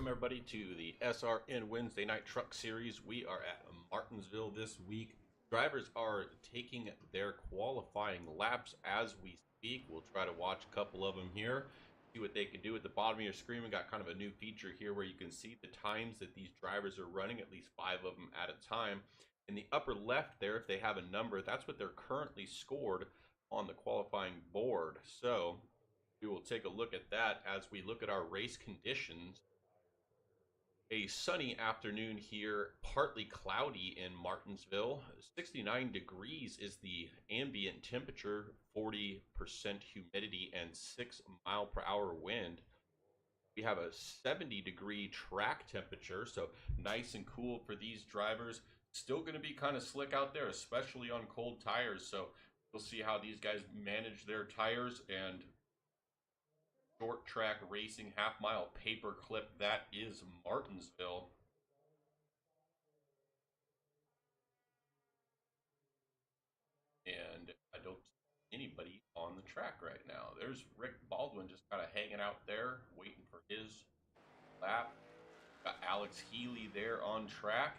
Welcome everybody to the SRN Wednesday Night Truck Series. We are at Martinsville this week. Drivers are taking their qualifying laps as we speak. We'll try to watch a couple of them here, see what they can do. At the bottom of your screen, we got kind of a new feature here where you can see the times that these drivers are running, at least 5 of them at a time. In the upper left there, if they have a number, that's what they're currently scored on the qualifying board. So we will take a look at that as we look at our race conditions. A sunny afternoon here, partly cloudy in Martinsville. 69 degrees is the ambient temperature, 40% humidity, and 6-mile-per-hour wind. We have a 70-degree track temperature, so nice and cool for these drivers. Still going to be kind of slick out there, especially on cold tires. So we'll see how these guys manage their tires. And short track racing, half-mile paper clip, that is Martinsville. And I don't see anybody on the track right now. There's Rick Baldwin just kind of hanging out there, waiting for his lap. Got Alex Healy there on track.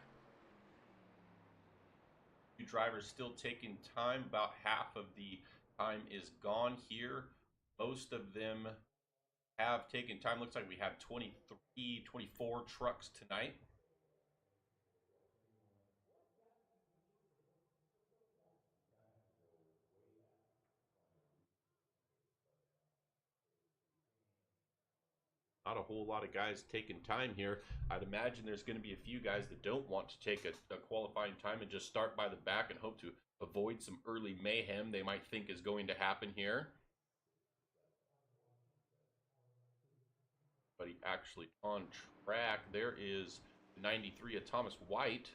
Two drivers still taking time. About half of the time is gone here. Most of them have taken time. Looks like we have 23, 24 trucks tonight. Not a whole lot of guys taking time here. I'd imagine there's going to be a few guys that don't want to take a qualifying time and just start by the back and hope to avoid some early mayhem they might think is going to happen here. But he actually on track. There is 93 of Thomas White,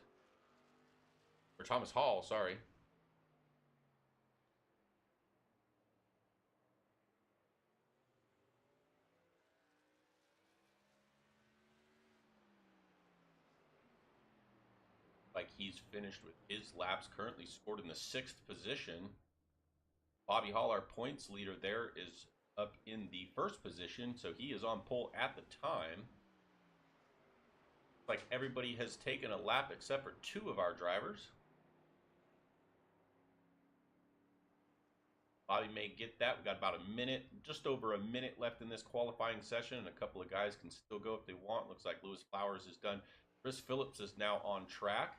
or Thomas Hall, sorry. Like he's finished with his laps, currently scored in the 6th position. Bobby Hall, our points leader there, is up in the 1st position, so he is on pole at the time. Like everybody has taken a lap except for 2 of our drivers. Bobby may get that. We got about a minute, just over a minute left in this qualifying session, and a couple of guys can still go if they want. Looks like Lewis Flowers is done. Chris Phillips is now on track.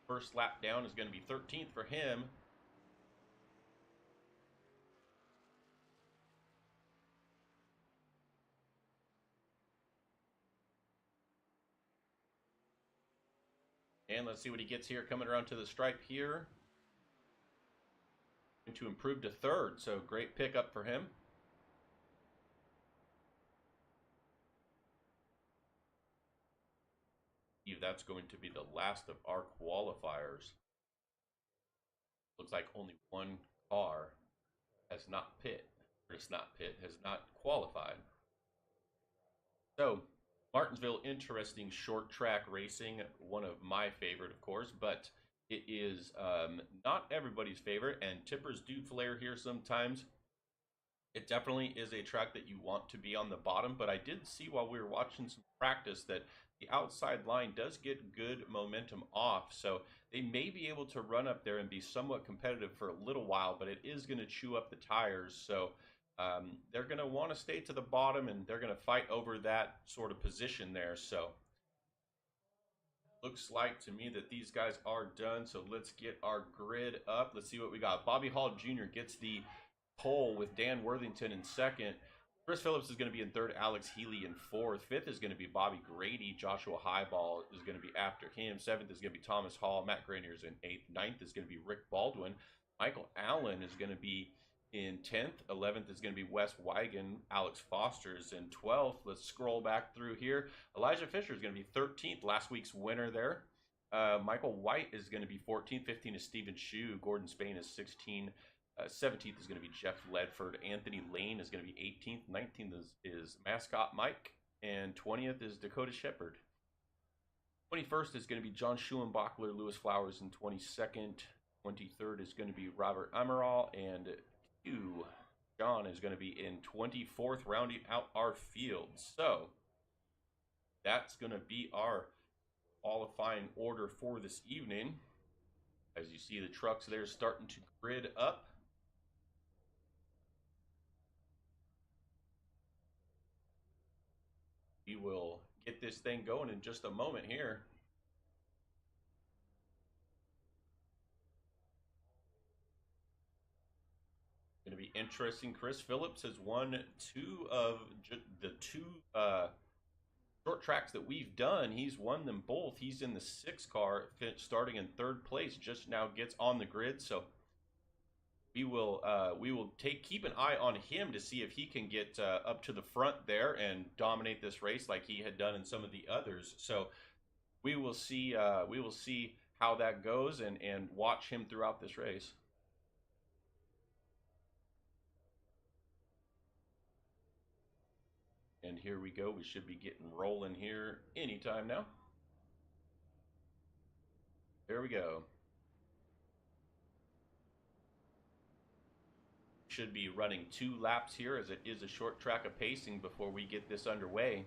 First lap down is going to be 13th for him. And let's see what he gets here coming around to the stripe here. Going to improve to 3rd, so great pickup for him. That's going to be the last of our qualifiers. Looks like only one car has not has not qualified. So Martinsville, interesting short track racing, one of my favorite, of course, but it is not everybody's favorite, and tippers do flare here sometimes. It definitely is a track that you want to be on the bottom, but I did see while we were watching some practice that the outside line does get good momentum off, so they may be able to run up there and be somewhat competitive for a little while, but it is going to chew up the tires, so they're going to want to stay to the bottom, and they're going to fight over that sort of position there. So looks like to me that these guys are done, so let's get our grid up. Let's see what we got. Bobby Hall Jr. gets the pole with Dan Worthington in 2nd. Chris Phillips is going to be in 3rd, Alex Healy in 4th. 5th is going to be Bobby Grady. Joshua Highball is going to be after him. 7th is going to be Thomas Hall. Matt Granier is in 8th. 9th is going to be Rick Baldwin. Michael Allen is going to be in 10th. 11th is going to be Wes Wigan. Alex Foster is in 12th. Let's scroll back through here. Elijah Fisher is going to be 13th, last week's winner there. Michael White is going to be 14th. 15th is Stephen Shue. Gordon Spain is 16th. 17th is going to be Jeff Ledford. Anthony Lane is going to be 18th. 19th is Mascot Mike. And 20th is Dakota Shepard. 21st is going to be John Schulenbachler, Lewis Flowers in 22nd. 23rd is going to be Robert Amaral. And John is going to be in 24th, rounding out our field. So that's going to be our qualifying order for this evening. As you see, the trucks there starting to grid up. We will get this thing going in just a moment here. Going to be interesting. Chris Phillips has won two of the two short tracks that we've done. He's won them both. He's in the 6 car, starting in 3rd place. Just now gets on the grid, so we will keep an eye on him to see if he can get up to the front there and dominate this race like he had done in some of the others. So we will see how that goes and watch him throughout this race. And here we go. We should be getting rolling here anytime now. There we go. Should be running 2 laps here, as it is a short track of pacing before we get this underway.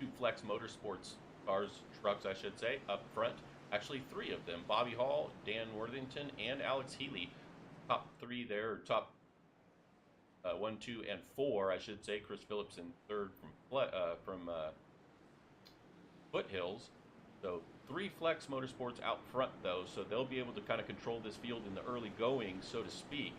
2 Flex Motorsports cars, trucks I should say, up front. Actually 3 of them. Bobby Hall, Dan Worthington, and Alex Healy. Top 3 there, or top 1, 2, and 4, I should say. Chris Phillips in 3rd from Foothills. So 3 Flex Motorsports out front, though, so they'll be able to kind of control this field in the early going, so to speak.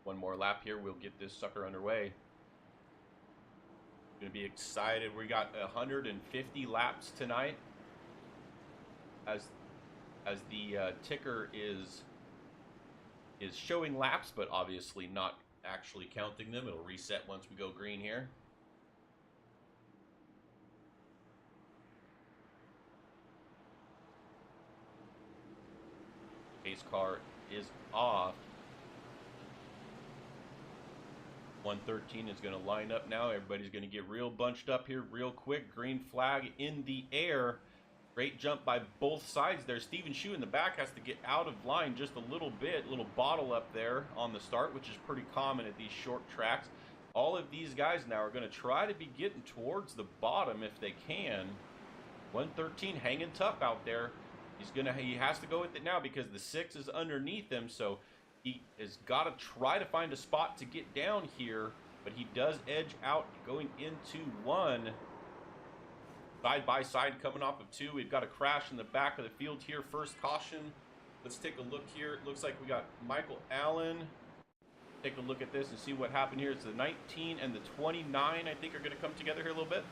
One more lap here, we'll get this sucker underway. Going to be excited. We got 150 laps tonight. As the ticker is showing laps, but obviously not actually counting them. It'll reset once we go green here. Pace car is off. 113 is going to line up now. Everybody's going to get real bunched up here real quick. Green flag in the air. Great jump by both sides there. Steven Shue in the back has to get out of line just a little bit. Little bottle up there on the start, which is pretty common at these short tracks. All of these guys now are going to try to be getting towards the bottom if they can. 113 hanging tough out there. He has to go with it now because the 6 is underneath him, so he has got to try to find a spot to get down here, but he does edge out going into 1. Side by side coming off of 2. We've got a crash in the back of the field here. First caution. Let's take a look here. It looks like we got Michael Allen. Take a look at this and see what happened here. It's the 19 and the 29, I think, are going to come together here a little bit.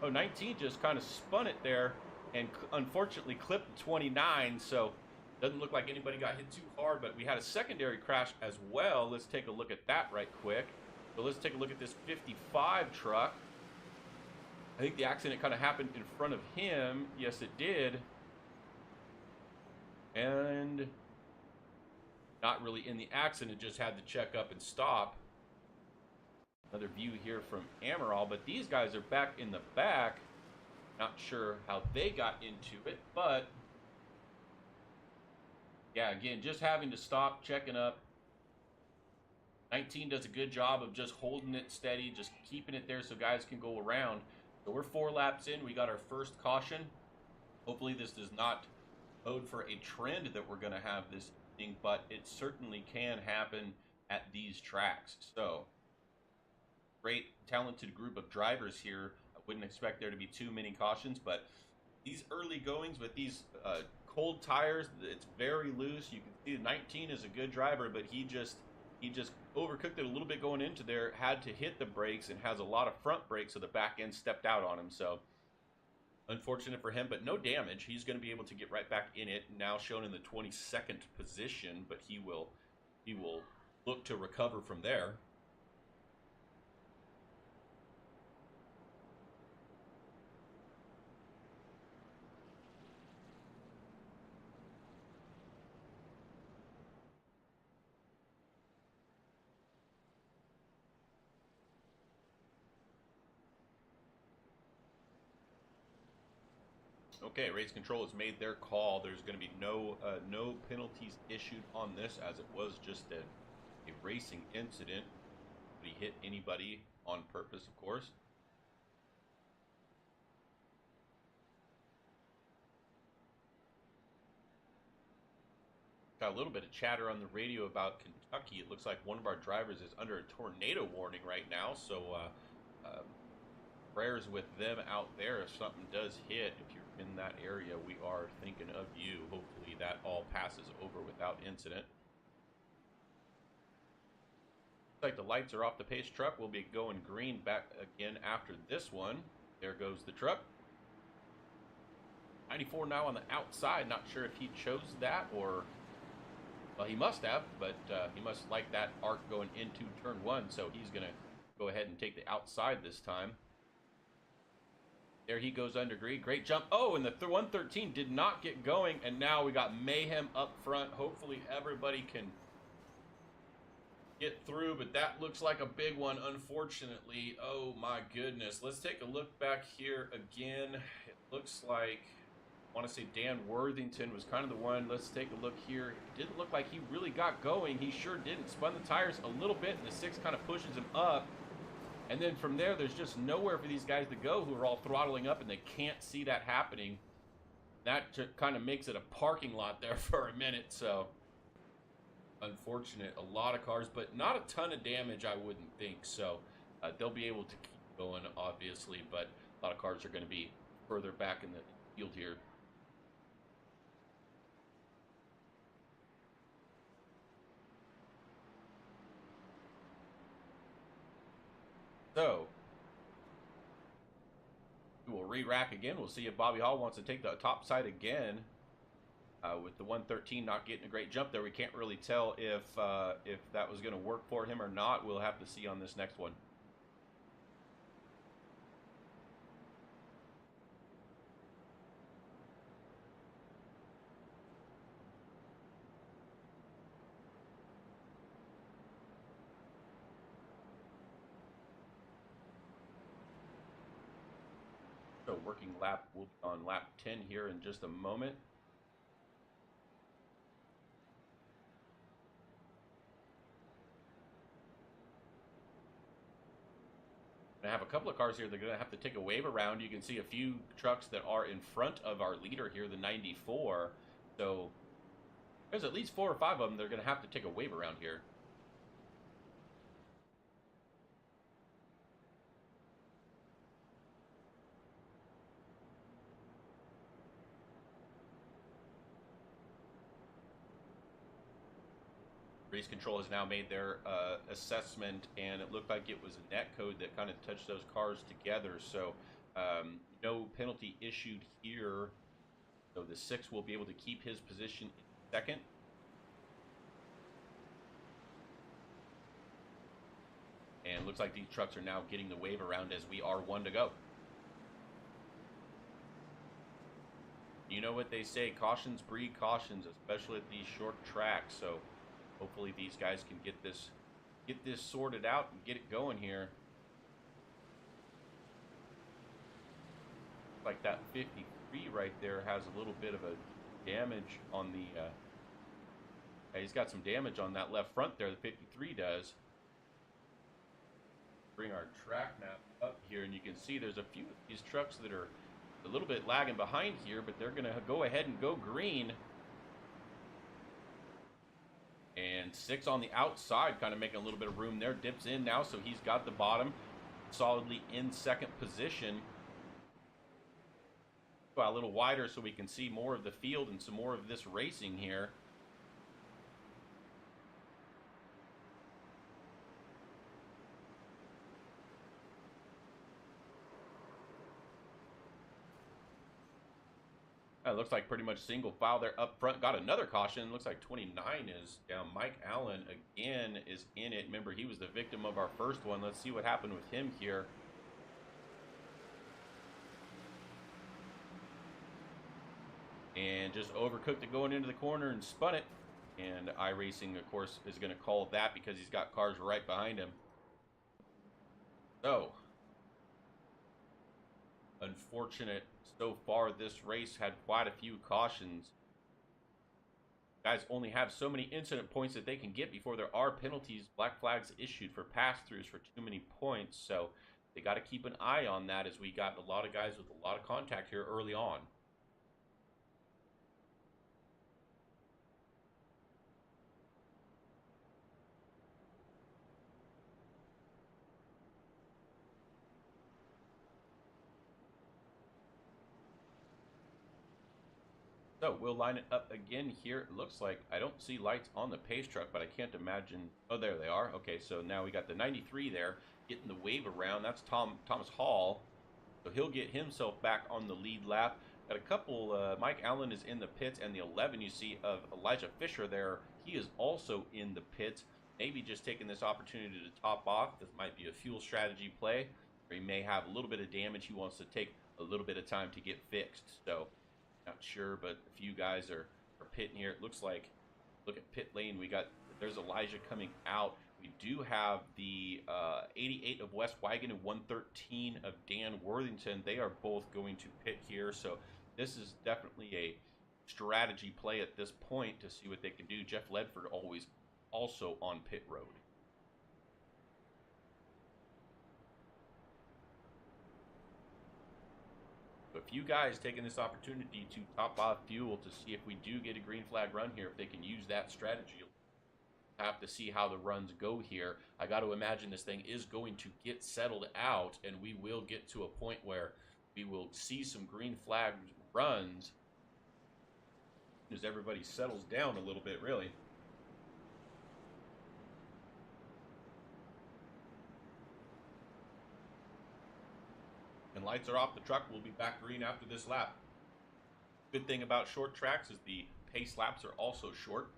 Oh, 19 just kind of spun it there and unfortunately clipped the 29, so doesn't look like anybody got hit too hard, but we had a secondary crash as well. Let's take a look at that right quick. So let's take a look at this 55 truck. I think the accident kind of happened in front of him. Yes, it did. And not really in the accident, just had to check up and stop. Another view here from Amaral, but these guys are back in the back. Not sure how they got into it, but yeah, again, just having to stop, checking up. 19 does a good job of just holding it steady, just keeping it there so guys can go around. So we're 4 laps in. We got our first caution. Hopefully this does not bode for a trend that we're going to have this evening, but it certainly can happen at these tracks. So great, talented group of drivers here. I wouldn't expect there to be too many cautions, but these early goings with these cold tires, it's very loose. You can see the 19 is a good driver, but he just overcooked it a little bit going into there, had to hit the brakes and has a lot of front brakes, so the back end stepped out on him. So unfortunate for him, but no damage. He's going to be able to get right back in it, now shown in the 22nd position, but he will look to recover from there. Okay, race control has made their call. There's going to be no penalties issued on this, as it was just a racing incident. He hit anybody on purpose, of course. Got a little bit of chatter on the radio about Kentucky. It looks like one of our drivers is under a tornado warning right now, so prayers with them out there. If something does hit, if you're in that area, we are thinking of you. Hopefully that all passes over without incident. Looks like the lights are off the pace truck. We'll be going green back again after this one. There goes the truck. 94 now on the outside. Not sure if he chose that or... Well, he must have, but he must like that arc going into turn one, so he's going to go ahead and take the outside this time. There he goes under green. Great jump. Oh, and the 113 did not get going, and now we got mayhem up front. Hopefully everybody can get through, but that looks like a big one, unfortunately. Oh, my goodness. Let's take a look back here again. It looks like... I want to say Dan Worthington was kind of the one. Let's take a look here. It didn't look like he really got going. He sure didn't. Spun the tires a little bit, and the 6 kind of pushes him up. And then from there, there's just nowhere for these guys to go who are all throttling up, and they can't see that happening. That kind of makes it a parking lot there for a minute, so unfortunate. A lot of cars, but not a ton of damage, I wouldn't think. So they'll be able to keep going, obviously, but a lot of cars are going to be further back in the field here. So, we will re-rack again. We'll see if Bobby Hall wants to take the top side again. With the 113 not getting a great jump there, we can't really tell if that was going to work for him or not. We'll have to see on this next one. So working lap, we'll be on lap 10 here in just a moment. I have a couple of cars here that are going to have to take a wave around. You can see a few trucks that are in front of our leader here, the 94. So there's at least 4 or 5 of them that are going to have to take a wave around here. Race Control has now made their assessment, and it looked like it was a net code that kind of touched those cars together. So no penalty issued here. So the 6 will be able to keep his position in second. And it looks like these trucks are now getting the wave around as we are 1 to go. You know what they say, cautions breed cautions, especially at these short tracks. So hopefully these guys can get this sorted out and get it going here. Like that 53 right there has a little bit of a damage on the he's got some damage on that left front there, the 53 does. Bring our track map up here, and you can see there's a few of these trucks that are a little bit lagging behind here, but they're going to go ahead and go green. And 6 on the outside, kind of making a little bit of room there. Dips in now, so he's got the bottom solidly in second position. Go a little wider so we can see more of the field and some more of this racing here. It looks like pretty much single file there up front. Got another caution. Looks like 29 is down. Mike Allen again is in it. Remember, he was the victim of our first one. Let's see what happened with him here. And just overcooked it going into the corner and spun it. And iRacing, of course, is going to call that because he's got cars right behind him. So, unfortunate so far. This race had quite a few cautions. Guys only have so many incident points that they can get before there are penalties, black flags issued for pass-throughs for too many points. So they got to keep an eye on that, as we got a lot of guys with a lot of contact here early on. So we'll line it up again here. It looks like I don't see lights on the pace truck, but I can't imagine. Oh, there they are. Okay, so now we got the 93 there getting the wave around. That's Thomas Hall. So he'll get himself back on the lead lap. Got a couple, Mike Allen is in the pits, and the 11 you see of Elijah Fisher there, he is also in the pits. Maybe just taking this opportunity to top off. This might be a fuel strategy play, or he may have a little bit of damage he wants to take a little bit of time to get fixed. So not sure, but a few guys are pitting here. It looks like, look at pit lane. There's Elijah coming out. We do have the 88 of Wes Wagon and 113 of Dan Worthington. They are both going to pit here. So this is definitely a strategy play at this point to see what they can do. Jeff Ledford always also on pit road. A few guys taking this opportunity to top off fuel to see if we do get a green flag run here, if they can use that strategy. Have to see how the runs go here. I got to imagine this thing is going to get settled out, and we will get to a point where we will see some green flag runs as everybody settles down a little bit, really. And lights are off the truck. We'll be back green after this lap. Good thing about short tracks is the pace laps are also short.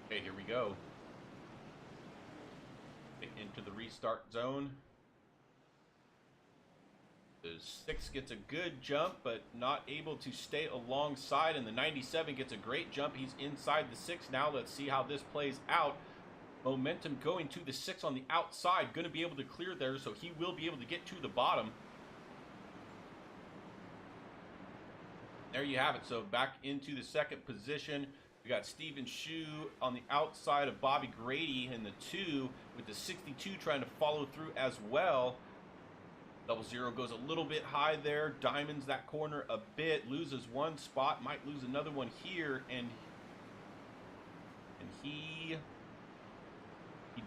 Okay, here we go. Into the restart zone. The 6 gets a good jump, but not able to stay alongside, and the 97 gets a great jump. He's inside the 6 now. Let's see how this plays out. Momentum going to the 6 on the outside. Going to be able to clear there, so he will be able to get to the bottom. There you have it. So back into the second position. We got Steven Shue on the outside of Bobby Grady in the 2, with the 62 trying to follow through as well. 00 goes a little bit high there, diamonds that corner a bit, loses one spot, might lose another one here, and he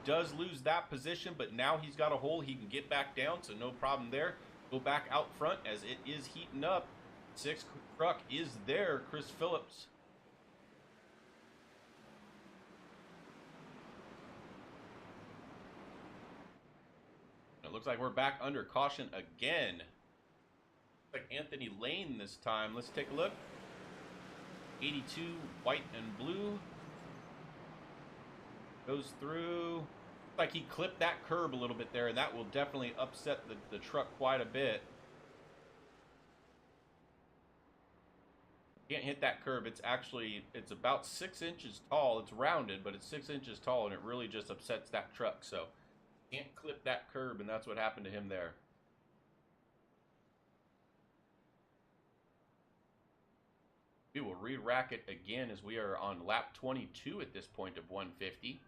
does lose that position, but now he's got a hole he can get back down, so no problem there. Go back out front as it is heating up. 6 truck is there, Chris Phillips. Looks like we're back under caution again. Looks like Anthony Lane this time. Let's take a look. 82, white and blue. Goes through. Looks like he clipped that curb a little bit there, and that will definitely upset the truck quite a bit. Can't hit that curb. It's about 6 inches tall. It's rounded, but it's 6 inches tall, and it really just upsets that truck. So can't clip that curb, and that's what happened to him there. We will re-rack it again as we are on lap 22 at this point of 150.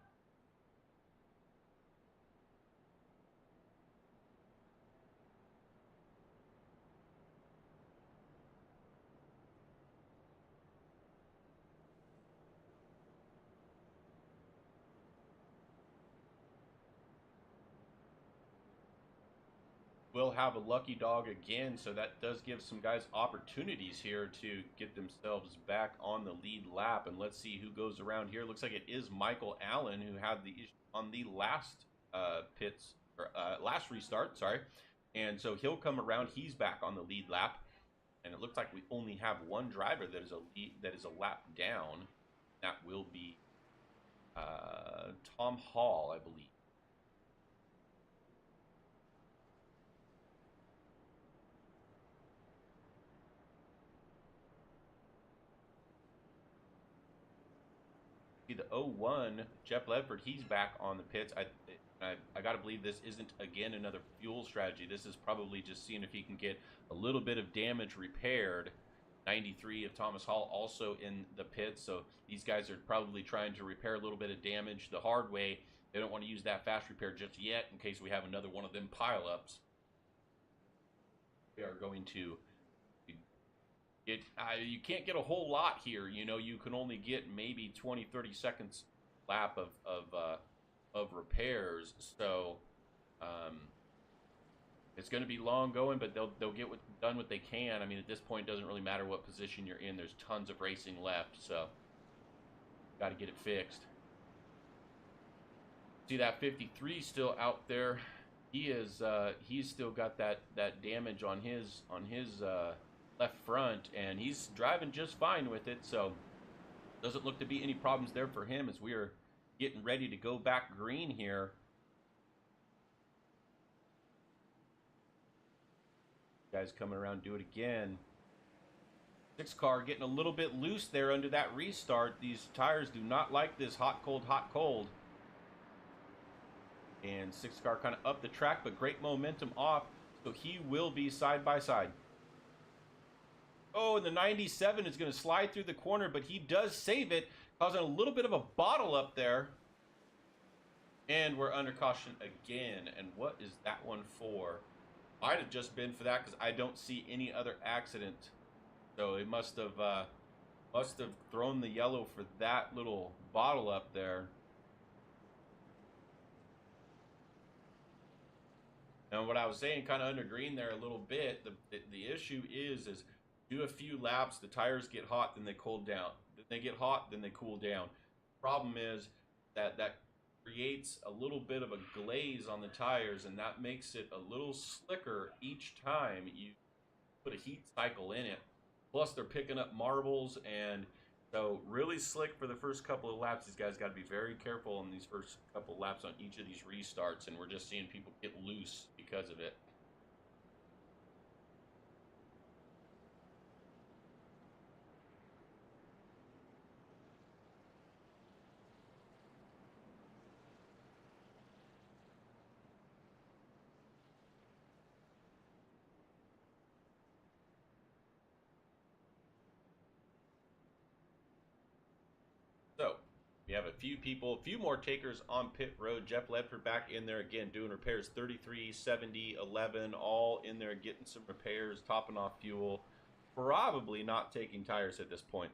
Will have a lucky dog again, so that does give some guys opportunities here to get themselves back on the lead lap. And let's see who goes around here. Looks like it is Michael Allen who had the issue on the last last restart, sorry. And so he'll come around. He's back on the lead lap, and it looks like we only have one driver that is a lap down. That will be Tom Hall, I believe. the 01, Jeff Ledford, he's back on the pits. I got to believe this isn't, again, another fuel strategy. This is probably just seeing if he can get a little bit of damage repaired. 93 of Thomas Hall also in the pits, so these guys are probably trying to repair a little bit of damage the hard way. They don't want to use that fast repair just yet in case we have another one of them pileups. We are going to get, you can't get a whole lot here. You know, you can only get maybe 20-30 seconds lap of repairs, so it's going to be long going, but they'll get done what they can. I mean, at this point, it doesn't really matter what position you're in. There's tons of racing left, so got to get it fixed. See that 53 still out there. He is he's still got that damage on his left front, and he's driving just fine with it. So doesn't look to be any problems there for him as we are getting ready to go back green here. Guys coming around, do it again. 6 car getting a little bit loose there under that restart. These tires do not like this hot, cold, hot, cold. And 6 car kind of up the track, but great momentum off. So he will be side by side. Oh, and the 97 is going to slide through the corner, but he does save it, causing a little bit of a bottle up there. And we're under caution again. And what is that one for? Might have just been for that because I don't see any other accident. So it must have thrown the yellow for that little bottle up there. And what I was saying, kind of under green there a little bit, the issue is do a few laps, the tires get hot, then they cool down. Then they get hot, then they cool down. Problem is that creates a little bit of a glaze on the tires, and that makes it a little slicker each time you put a heat cycle in it. Plus, they're picking up marbles, and so really slick for the first couple of laps. These guys got to be very careful in these first couple of laps on each of these restarts, and we're just seeing people get loose because of it. So we have a few more takers on pit road. Jeff Ledford back in there again doing repairs. 33, 70, 11, all in there getting some repairs, topping off fuel. Probably not taking tires at this point.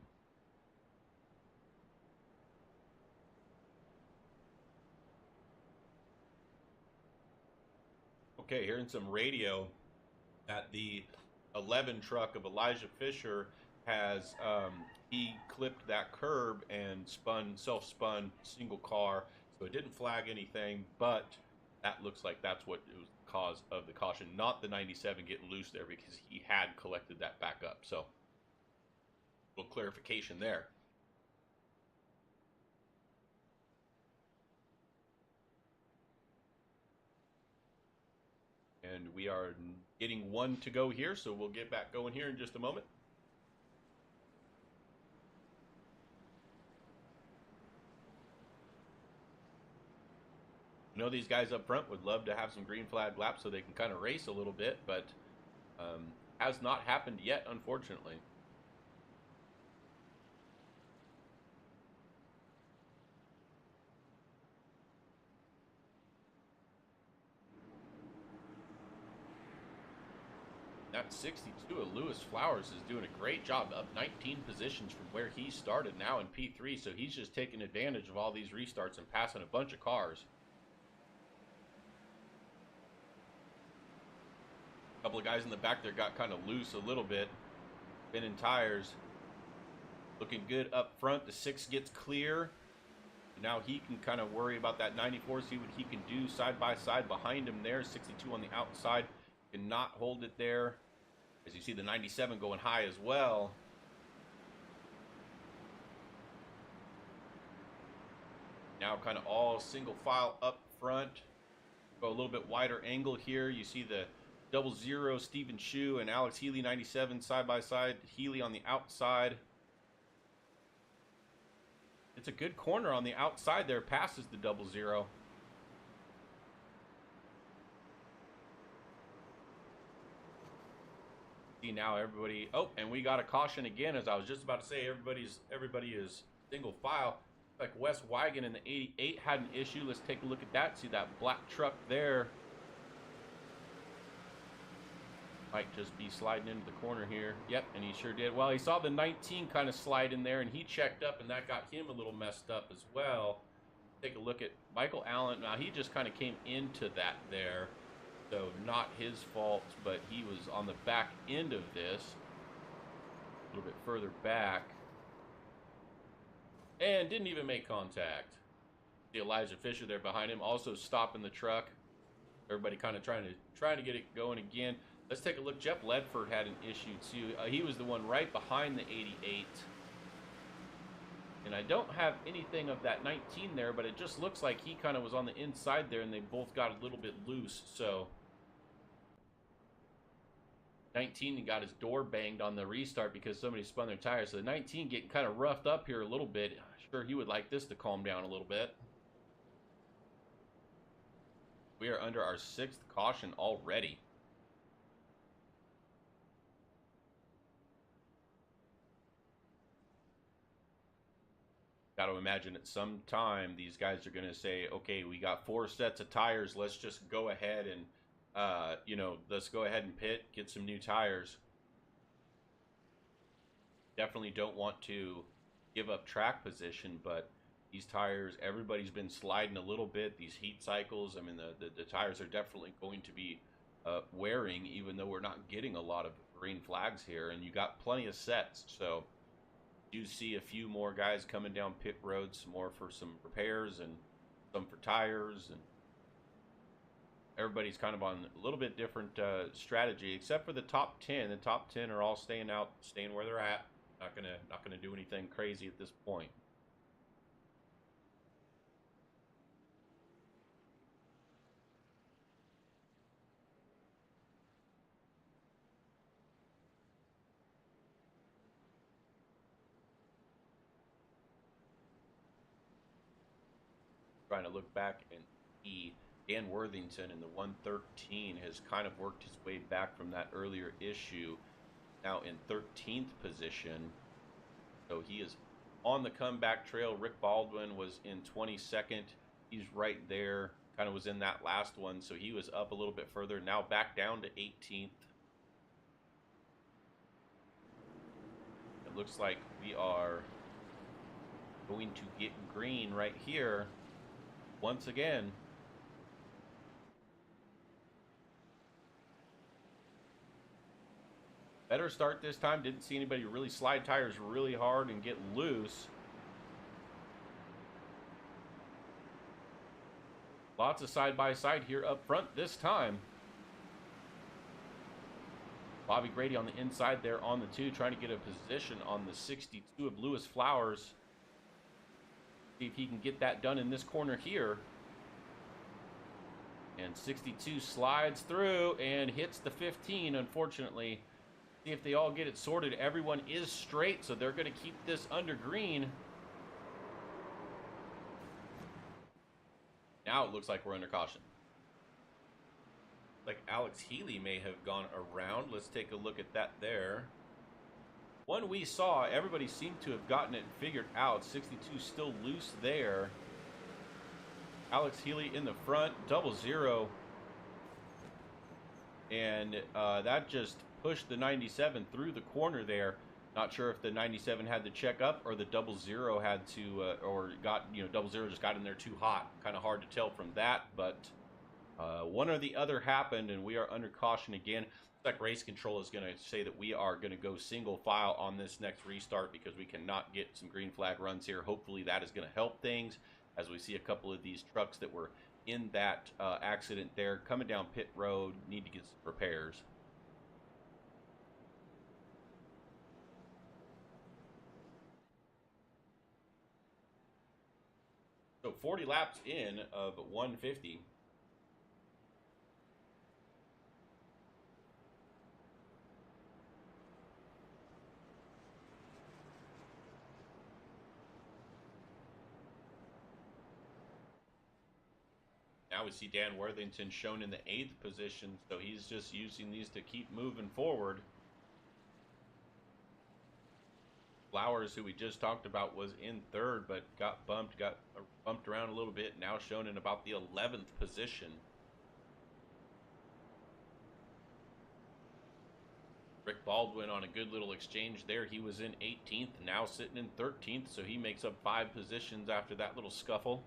Okay, hearing some radio that the 11 truck of Elijah Fisher has he clipped that curb and self-spun single car, so it didn't flag anything, but that looks like that's what was the cause of the caution, not the 97 getting loose there, because he had collected that back up. So a little clarification there. And we are getting one to go here, so we'll get back going here in just a moment. I know these guys up front would love to have some green flag laps so they can kind of race a little bit, but has not happened yet, unfortunately. That 62 of Lewis Flowers is doing a great job, up 19 positions from where he started, now in P3, so he's just taking advantage of all these restarts and passing a bunch of cars. A couple of guys in the back there got kind of loose a little bit, spinning tires. Looking good up front. The 6 gets clear. Now he can kind of worry about that 94, see what he can do side by side behind him there. 62 on the outside, cannot hold it there. As you see the 97 going high as well. Now kind of all single file up front. Go a little bit wider angle here. You see the 00 Stephen Shu and Alex Healy 97 side by side. Healy on the outside. It's a good corner on the outside there, passes the 00. See now everybody, oh, and we got a caution again, as I was just about to say, everybody is single file. Like Wes Wigan in the 88 had an issue. Let's take a look at that. See that black truck there. Might just be sliding into the corner here. Yep, and he sure did. Well, he saw the 19 kind of slide in there, and he checked up, and that got him a little messed up as well. Take a look at Michael Allen. Now, he just kind of came into that there. So, not his fault, but he was on the back end of this. A little bit further back. And didn't even make contact. See Elijah Fisher there behind him, also stopping the truck. Everybody kind of trying to get it going again. Let's take a look. Jeff Ledford had an issue too. He was the one right behind the 88. And I don't have anything of that 19 there, but it just looks like he kind of was on the inside there, and they both got a little bit loose. So 19 got his door banged on the restart because somebody spun their tires. So the 19 getting kind of roughed up here a little bit. Sure, he would like this to calm down a little bit. We are under our 6th caution already. Got to imagine at some time these guys are going to say, okay, we got 4 sets of tires. Let's just go ahead and, let's go ahead and pit, get some new tires. Definitely don't want to give up track position, but these tires, everybody's been sliding a little bit. These heat cycles, I mean, the tires are definitely going to be wearing, even though we're not getting a lot of green flags here. And you got plenty of sets, so do see a few more guys coming down pit road, some more for some repairs and some for tires, and everybody's kind of on a little bit different strategy, except for the top 10. The top 10 are all staying where they're at. Not gonna do anything crazy at this point. Trying to look back and see Dan Worthington in the 113 has kind of worked his way back from that earlier issue. Now in 13th position. So he is on the comeback trail. Rick Baldwin was in 22nd. He's right there. Kind of was in that last one. So he was up a little bit further. Now back down to 18th. It looks like we are going to get green right here once again. Better start this time. Didn't see anybody really slide tires really hard and get loose. Lots of side-by-side here up front this time. Bobby Grady on the inside there on the 2, trying to get a position on the 62 of Lewis Flowers. See if he can get that done in this corner here. And 62 slides through and hits the 15, unfortunately. See if they all get it sorted. Everyone is straight, so they're going to keep this under green. Now it looks like we're under caution. Like Alex Healy may have gone around. Let's take a look at that there. One we saw, everybody seemed to have gotten it figured out. 62 still loose there. Alex Healy in the front, 00. And that just pushed the 97 through the corner there. Not sure if the 97 had to check up or the 00 had to, or got, 00 just got in there too hot. Kind of hard to tell from that, but one or the other happened, and we are under caution again. Looks like race control is going to say that we are going to go single file on this next restart because we cannot get some green flag runs here. Hopefully that is going to help things as we see a couple of these trucks that were in that accident there coming down pit road, need to get some repairs. So 40 laps in of 150. Now we see Dan Worthington shown in the 8th position, so he's just using these to keep moving forward. Flowers, who we just talked about, was in 3rd, but got bumped around a little bit, now shown in about the 11th position. Rick Baldwin on a good little exchange there. He was in 18th, now sitting in 13th, so he makes up 5 positions after that little scuffle.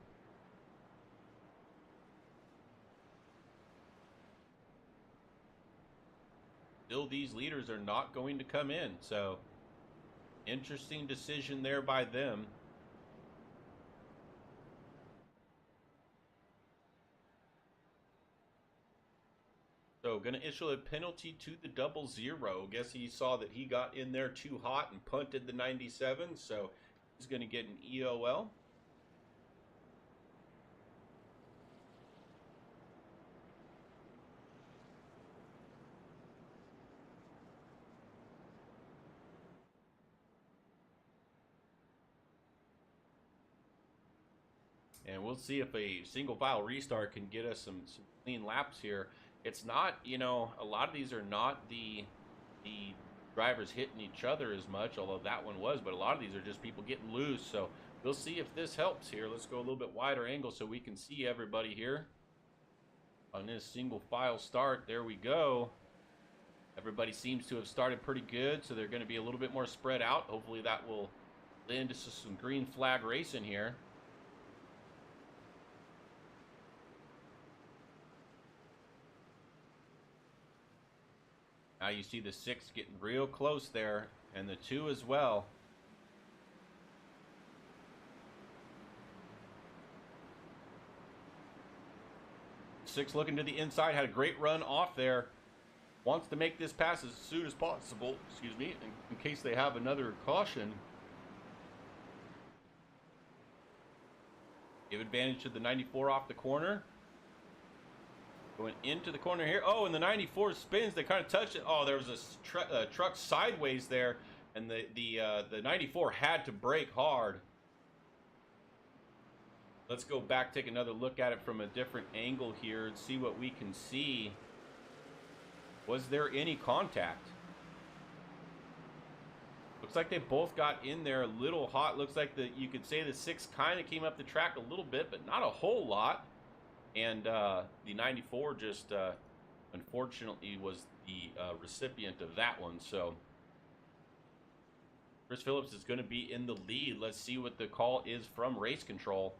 Still, these leaders are not going to come in, so interesting decision there by them. So going to issue a penalty to the 00. Guess he saw that he got in there too hot and punted the 97, so he's going to get an EOL. And we'll see if a single file restart can get us some clean laps here. It's not, you know, a lot of these are not the drivers hitting each other as much, although that one was, but a lot of these are just people getting loose. So we'll see if this helps here. Let's go a little bit wider angle so we can see everybody here on this single file start. There we go. Everybody seems to have started pretty good, so they're going to be a little bit more spread out. Hopefully that will lend to some green flag racing here. Now you see the 6 getting real close there, and the 2 as well. Six looking to the inside, had a great run off there. Wants to make this pass as soon as possible, excuse me, in case they have another caution. Give advantage to the 94 off the corner. Going into the corner here. Oh, and the 94 spins. They kind of touch it. Oh, there was a truck sideways there, and the 94 had to brake hard. Let's go back, take another look at it from a different angle here and see what we can see. Was there any contact? Looks like they both got in there a little hot. Looks like you could say the 6 kind of came up the track a little bit, but not a whole lot. And the 94 just unfortunately was the recipient of that one. So Chris Phillips is going to be in the lead. Let's see what the call is from race control.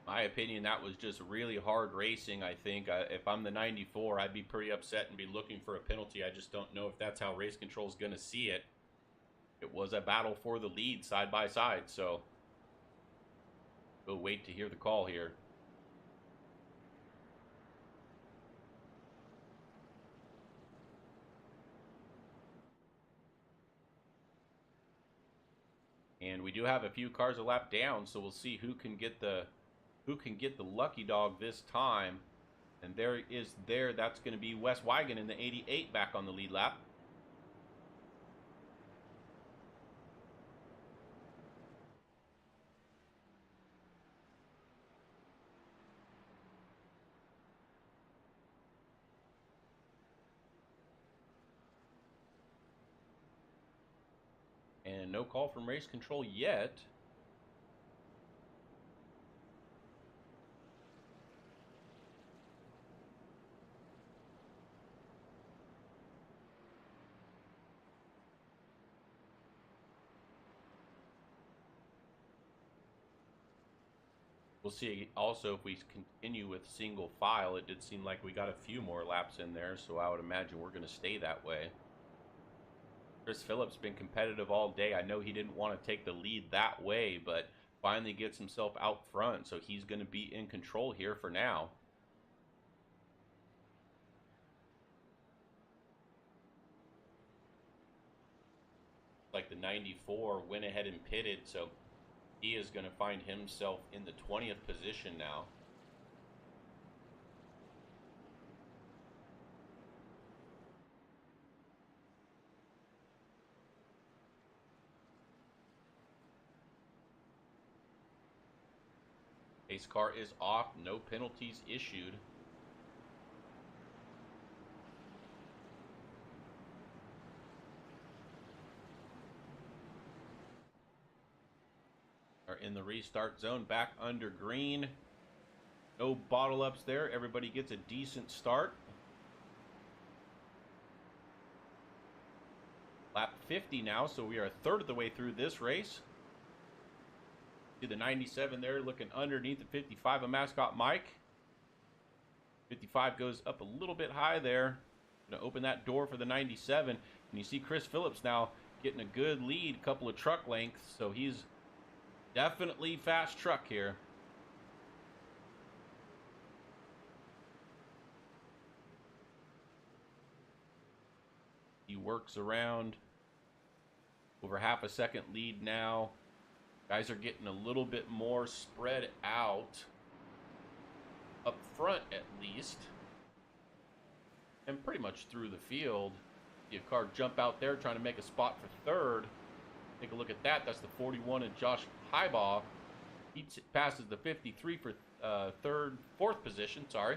My opinion, that was just really hard racing. I think if I'm the 94, I'd be pretty upset and be looking for a penalty. I just don't know if that's how race control is going to see it. It was a battle for the lead side by side, so we'll wait to hear the call here. And we do have a few cars a lap down, so we'll see who can get the lucky dog this time. And that's going to be Wes Wigan in the 88 back on the lead lap. And no call from race control yet. We'll see also if we continue with single file. It did seem like we got a few more laps in there, so I would imagine we're going to stay that way. Chris Phillips been competitive all day. I know he didn't want to take the lead that way, but finally gets himself out front, so he's going to be in control here for now. Like the 94 went ahead and pitted, so he is going to find himself in the 20th position now. Pace car is off. No penalties issued. Are in the restart zone, back under green. No bottle ups there. Everybody gets a decent start. Lap 50 now, so we are a third of the way through this race. See the 97 there looking underneath the 55 of Mascot Mike. 55 goes up a little bit high there. Going to open that door for the 97. And you see Chris Phillips now getting a good lead, couple of truck lengths. So he's definitely fast truck here. He works around. Over half a second lead now. Guys are getting a little bit more spread out. Up front, at least. And pretty much through the field. See a car jump out there trying to make a spot for third. Take a look at that. That's the 41 of Josh Highbaugh. He passes the 53 for fourth position, sorry.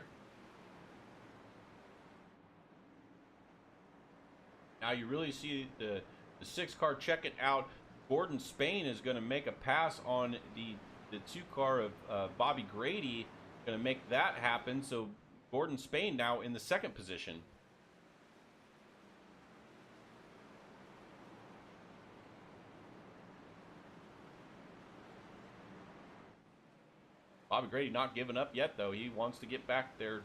Now you really see the 6 car check it out. Gordon Spain is going to make a pass on the 2 car of Bobby Grady. Going to make that happen. So Gordon Spain now in the second position. Bobby Grady not giving up yet, though. He wants to get back there,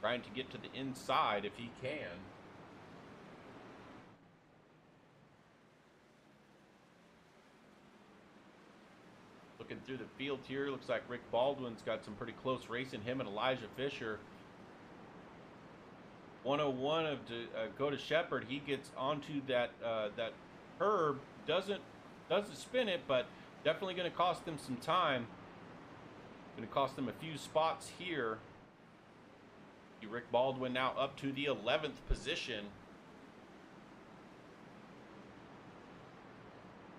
trying to get to the inside if he can. Looking through the field here, looks like Rick Baldwin's got some pretty close racing. Him and Elijah Fisher. 101 of Dakota Shepherd. He gets onto that curb. Doesn't spin it, but definitely going to cost them some time. Going to cost them a few spots here. Rick Baldwin now up to the 11th position.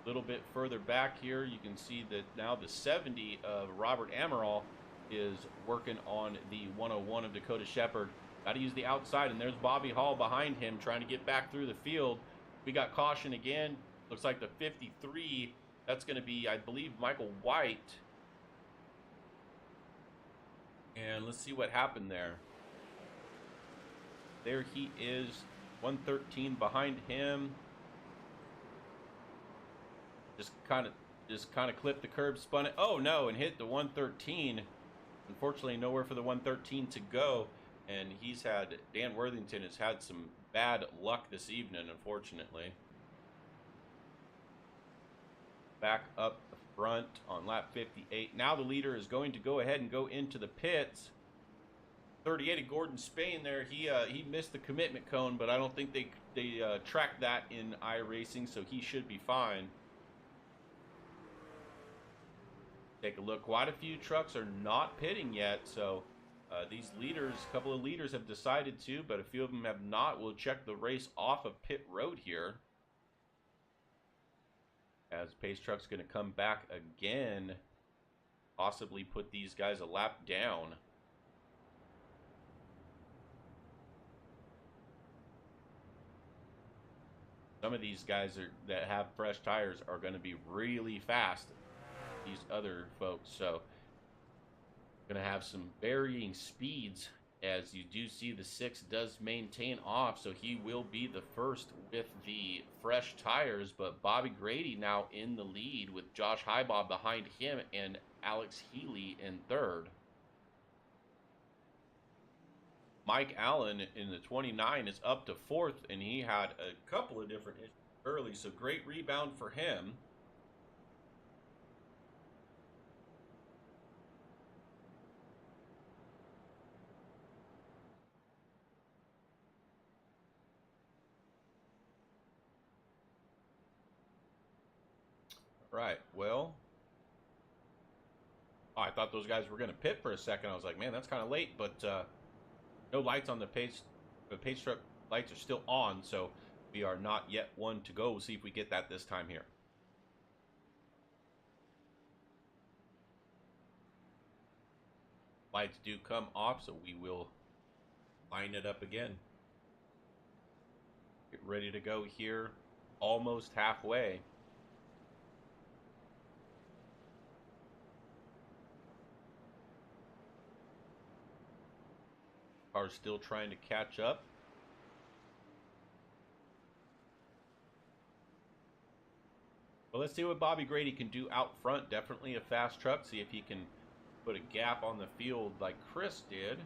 A little bit further back here, you can see that now the 70 of Robert Amaral is working on the 101 of Dakota Shepherd. Got to use the outside, and there's Bobby Hall behind him trying to get back through the field. We got caution again. Looks like the 53, that's going to be, I believe, Michael White. And let's see what happened there. There he is, 113 behind him. Just kind of clipped the curb, spun it. Oh no, and hit the 113. Unfortunately, nowhere for the 113 to go. And Dan Worthington has had some bad luck this evening, unfortunately. Back up the front on lap 58. Now the leader is going to go ahead and go into the pits. 38 of Gordon Spain there. He missed the commitment cone, but I don't think they tracked that in iRacing, so he should be fine. Take a look. Quite a few trucks are not pitting yet, so these leaders, a couple of leaders have decided to, but a few of them have not. We'll check the race off of pit road here. As Pace Truck's going to come back again, possibly put these guys a lap down. Some of these guys that have fresh tires are going to be really fast. These other folks, so going to have some varying speeds, as you do see the 6 does maintain off, so he will be the first with the fresh tires. But Bobby Grady now in the lead with Josh Highbaugh behind him and Alex Healy in third. Mike Allen in the 29 is up to fourth, and he had a couple of different issues early, so great rebound for him. Right, well, I thought those guys were going to pit for a second. I was like, man, that's kind of late, but no lights on the pace truck. Lights are still on, so we are not yet one to go. We'll see if we get that this time here. lights do come off, so we will line it up again. Get ready to go here, almost halfway. Car's still trying to catch up. Well, let's see what Bobby Grady can do out front. Definitely a fast truck. See if he can put a gap on the field like Chris did.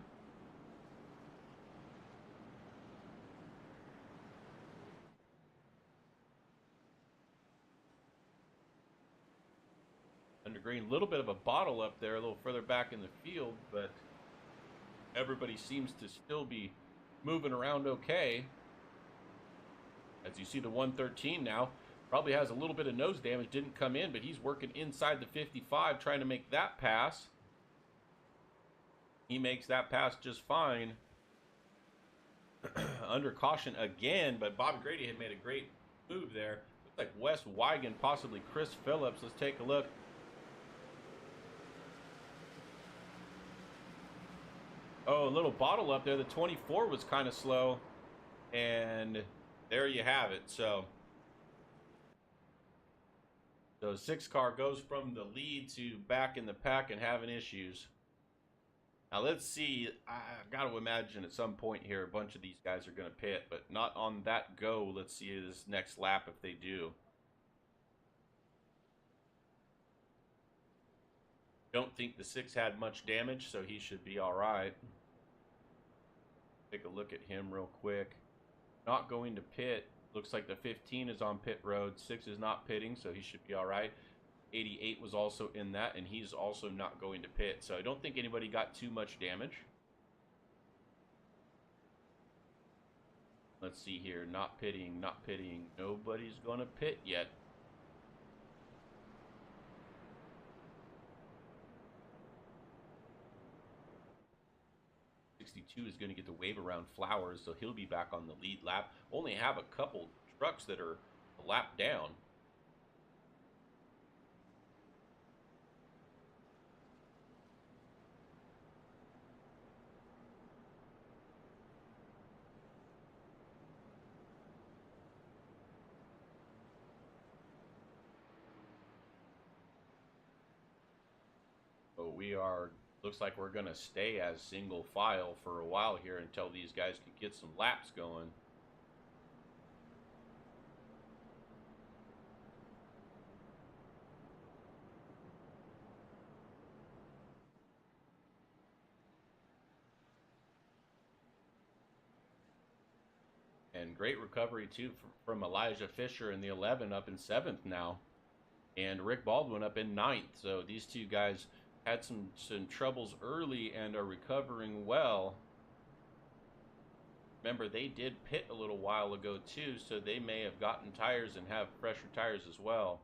Under green, a little bit of a bottle up there, a little further back in the field, but everybody seems to still be moving around okay. As you see, the 113 now probably has a little bit of nose damage, didn't come in, but he's working inside the 55 trying to make that pass. He makes that pass just fine. Under caution again, but Bobby Grady had made a great move there. Looks like Wes Wigan, possibly Chris Phillips. Let's take a look. Oh, a little bottle up there. The 24 was kind of slow. And there you have it. So 6 car goes from the lead to back in the pack and having issues. Now let's see. I got to imagine at some point here a bunch of these guys are going to pit, but not on that go. Let's see this next lap if they do. Don't think the 6 had much damage, so he should be all right. Take a look at him real quick. Not going to pit. Looks like the 15 is on pit road. 6 is not pitting, so he should be all right. 88 was also in that, and he's also not going to pit. So I don't think anybody got too much damage. Let's see here. Not pitting, not pitting. Nobody's going to pit yet. Is going to get the wave around Flowers, so he'll be back on the lead lap. Only have a couple trucks that are a lap down. So we are, looks like we're going to stay as single file for a while here until these guys can get some laps going. And great recovery too from Elijah Fisher in the 11 up in 7th now. And Rick Baldwin up in 9th. So these two guys had some troubles early and are recovering well. Remember, they did pit a little while ago too, so they may have gotten tires and have fresher tires as well.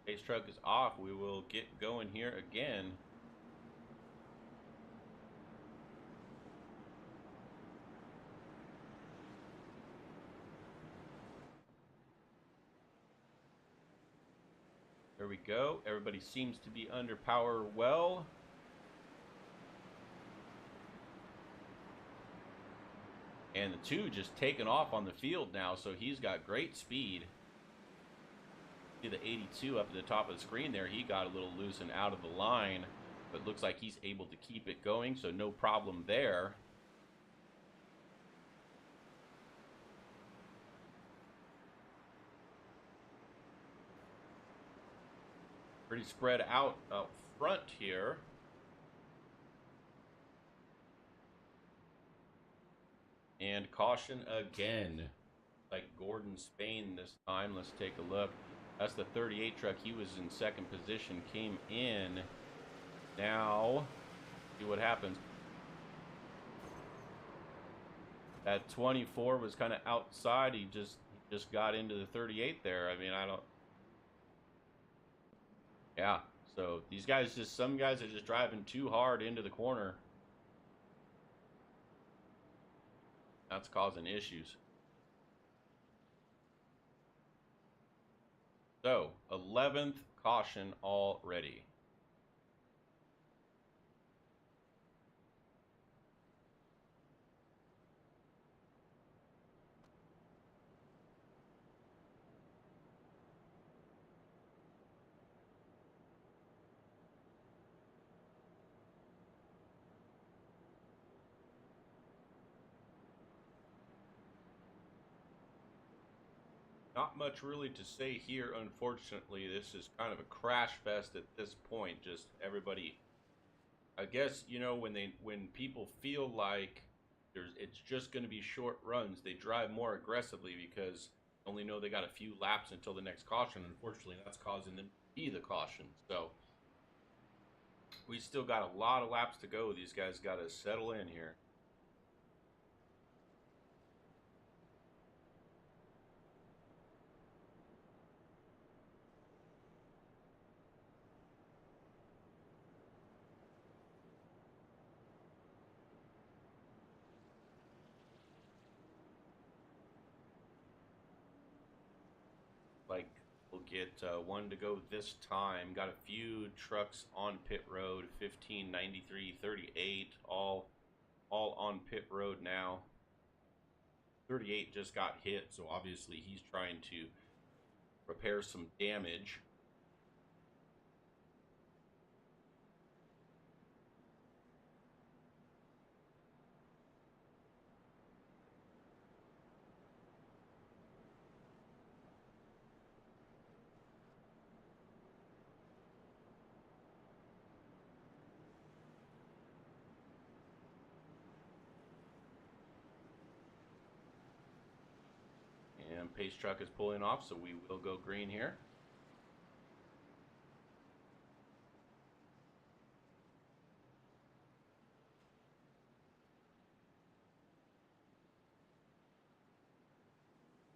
Pace truck is off. We will get going here again. There we go. Everybody seems to be under power well. And the 2 just taking off on the field now, so he's got great speed. See the 82 up at the top of the screen there. He got a little loose and out of the line, but looks like he's able to keep it going, so no problem there. Pretty spread out up front here. And caution again. Like Gordon Spain this time. Let's take a look. That's the 38 truck. He was in 2nd position. Came in. Now, see what happens. That 24 was kind of outside. He just got into the 38 there. I mean, I don't... Yeah, so these guys some guys are just driving too hard into the corner. That's causing issues. So 11th caution already. Not much really to say here, unfortunately. This is kind of a crash fest at this point. Just everybody, I guess, you know, when people feel like it's just going to be short runs, they drive more aggressively because they only know they got a few laps until the next caution. Unfortunately, that's causing them to be the caution. So we still got a lot of laps to go. These guys got to settle in here. Like, we'll get one to go this time. Got a few trucks on pit road, 15, 93, 38, all on pit road now. 38 just got hit, so obviously he's trying to repair some damage. And pace truck is pulling off, so we will go green here.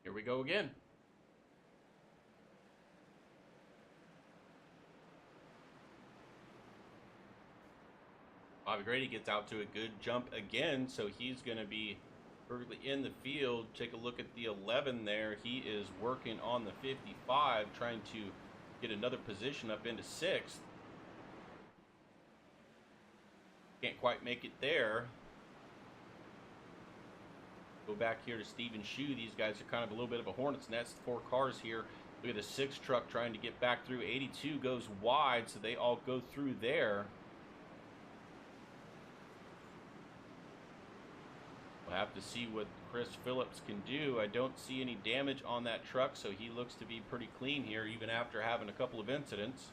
Here we go again. Bobby Grady gets out to a good jump again, so he's going to be perfectly in the field. Take a look at the 11 there. He is working on the 55, trying to get another position up into 6th. Can't quite make it there. Go back here to Stephen Shue. These guys are kind of a little bit of a hornet's nest. 4 cars here. Look at the 6 truck trying to get back through. 82 goes wide, so they all go through there. We'll have to see what Chris Phillips can do. I don't see any damage on that truck, so he looks to be pretty clean here, even after having a couple of incidents.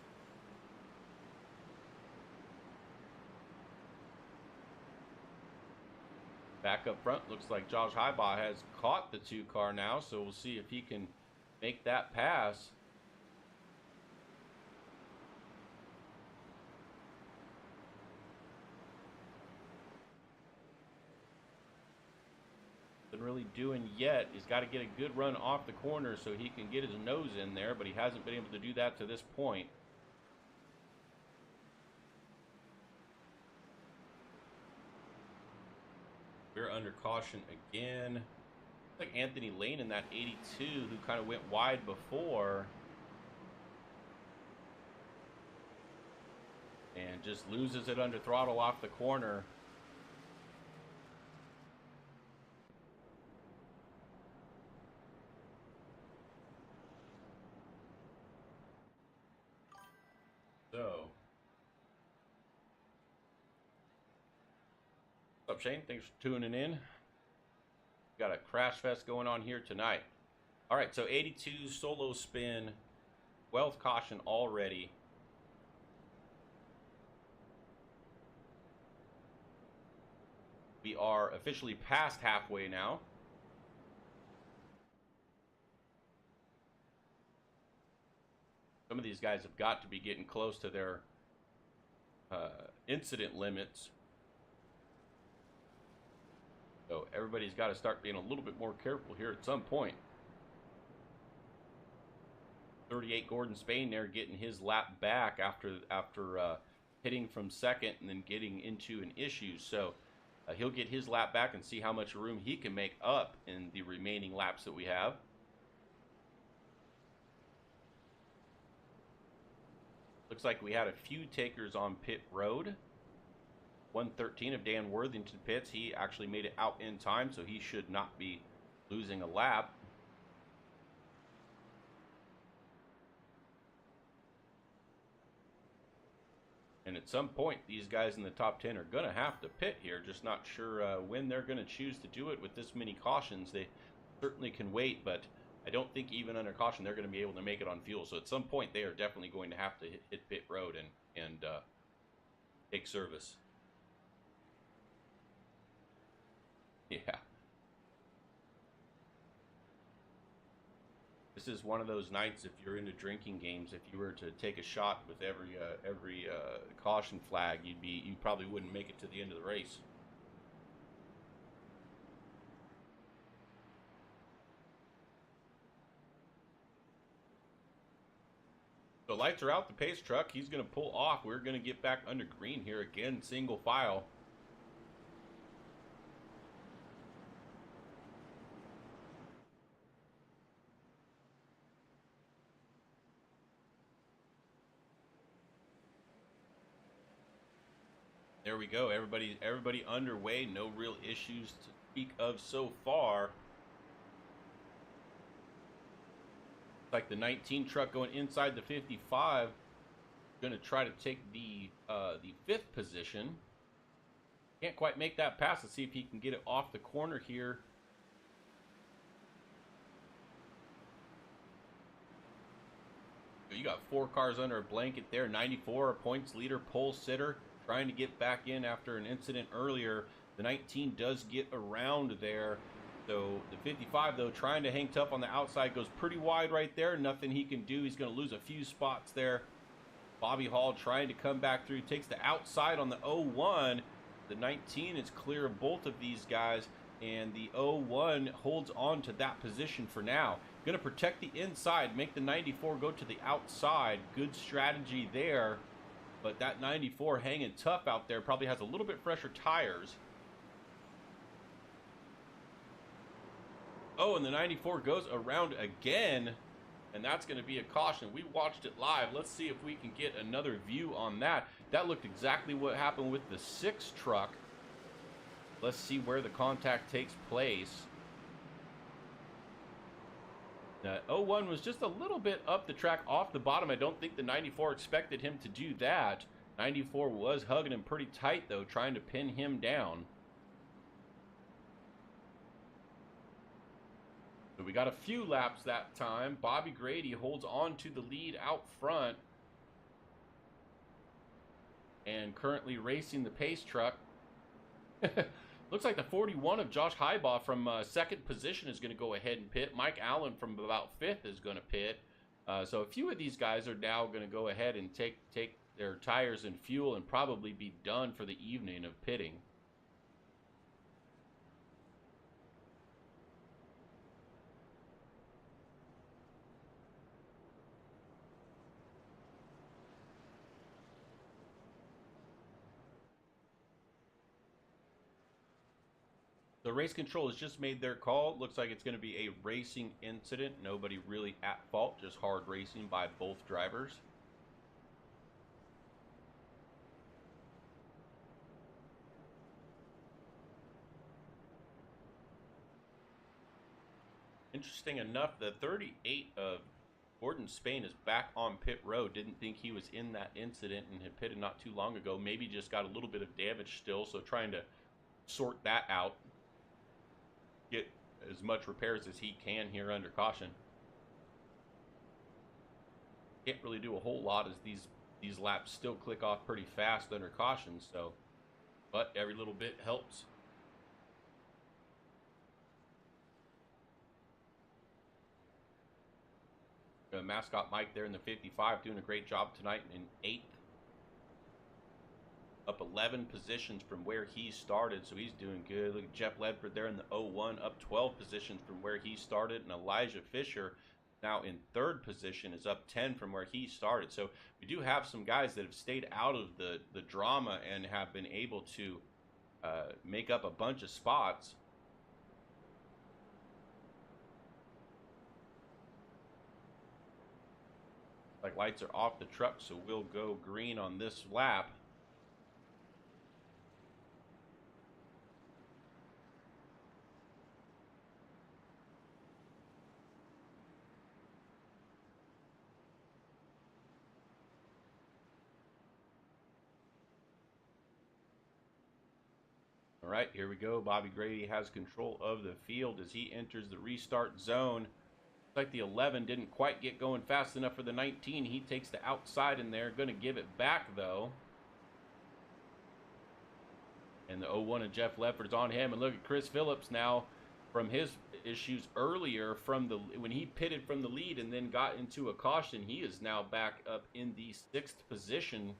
Back up front, looks like Josh Heibaugh has caught the 2 car now, so we'll see if he can make that pass. Really doing yet. He's got to get a good run off the corner so he can get his nose in there, but he hasn't been able to do that to this point. We're under caution again. Looks like Anthony Lane in that 82 who kind of went wide before and just loses it under throttle off the corner. So, what's up, Shane? Thanks for tuning in. Got a crash fest going on here tonight. All right, so 82 solo spin, 12th caution already. We are officially past halfway now. Some of these guys have got to be getting close to their incident limits. So everybody's got to start being a little bit more careful here at some point. 38 Gordon Spain there getting his lap back after hitting from second and then getting into an issue. So he'll get his lap back and see how much room he can make up in the remaining laps that we have. Looks like we had a few takers on pit road. 113 of Dan Worthington pits. He actually made it out in time, so he should not be losing a lap. And at some point, these guys in the top 10 are going to have to pit here. Just not sure when they're going to choose to do it with this many cautions. They certainly can wait, but I don't think even under caution they're going to be able to make it on fuel. So at some point, they are definitely going to have to hit pit road and take service. Yeah. This is one of those nights, if you're into drinking games, if you were to take a shot with every caution flag, you probably wouldn't make it to the end of the race. The lights are out. The pace truck, he's going to pull off. We're going to get back under green here again, single file. There we go. Everybody underway. No real issues to speak of so far. Like the 19 truck going inside the 55, going to try to take the 5th position. Can't quite make that pass. Let's see if he can get it off the corner here. You got 4 cars under a blanket there. 94, a points leader, pole sitter, trying to get back in after an incident earlier. The 19 does get around there. So the 55, though, trying to hang tough on the outside, goes pretty wide right there. Nothing he can do. He's going to lose a few spots there. Bobby Hall trying to come back through. Takes the outside on the 01. The 19 is clear of both of these guys, and the 01 holds on to that position for now. Going to protect the inside, make the 94 go to the outside. Good strategy there, but that 94 hanging tough out there, probably has a little bit fresher tires. Oh, and the 94 goes around again, and that's going to be a caution. We watched it live. Let's see if we can get another view on that. That looked exactly what happened with the 6 truck. Let's see where the contact takes place. The 01 was just a little bit up the track off the bottom. I don't think the 94 expected him to do that. 94 was hugging him pretty tight, though, trying to pin him down. So we got a few laps that time. Bobby Grady holds on to the lead out front. And currently racing the pace truck. Looks like the 41 of Josh Heibaugh from 2nd position is going to go ahead and pit. Mike Allen from about 5th is going to pit. So a few of these guys are now going to go ahead and take their tires and fuel and probably be done for the evening of pitting. The race control has just made their call. Looks like it's going to be a racing incident. Nobody really at fault, just hard racing by both drivers. Interesting enough, the 38 of Gordon Spain is back on pit road. Didn't think he was in that incident and had pitted not too long ago. Maybe just got a little bit of damage still, so trying to sort that out. Get as much repairs as he can here under caution. Can't really do a whole lot as these laps still click off pretty fast under caution, so but every little bit helps. Mascot Mike there in the 55 doing a great job tonight in 8th. Up 11 positions from where he started, so he's doing good. Look at Jeff Ledford there in the 01, up 12 positions from where he started. And Elijah Fisher, now in 3rd position, is up 10 from where he started. So we do have some guys that have stayed out of the drama and have been able to make up a bunch of spots. Like lights are off the truck, so we'll go green on this lap. All right, here we go. Bobby Grady has control of the field as he enters the restart zone. Looks like the 11 didn't quite get going fast enough for the 19. He takes the outside in there. Going to give it back, though. And the 01 of Jeff Lefford's on him. And look at Chris Phillips now from his issues earlier from when he pitted from the lead and then got into a caution. He is now back up in the 6th position,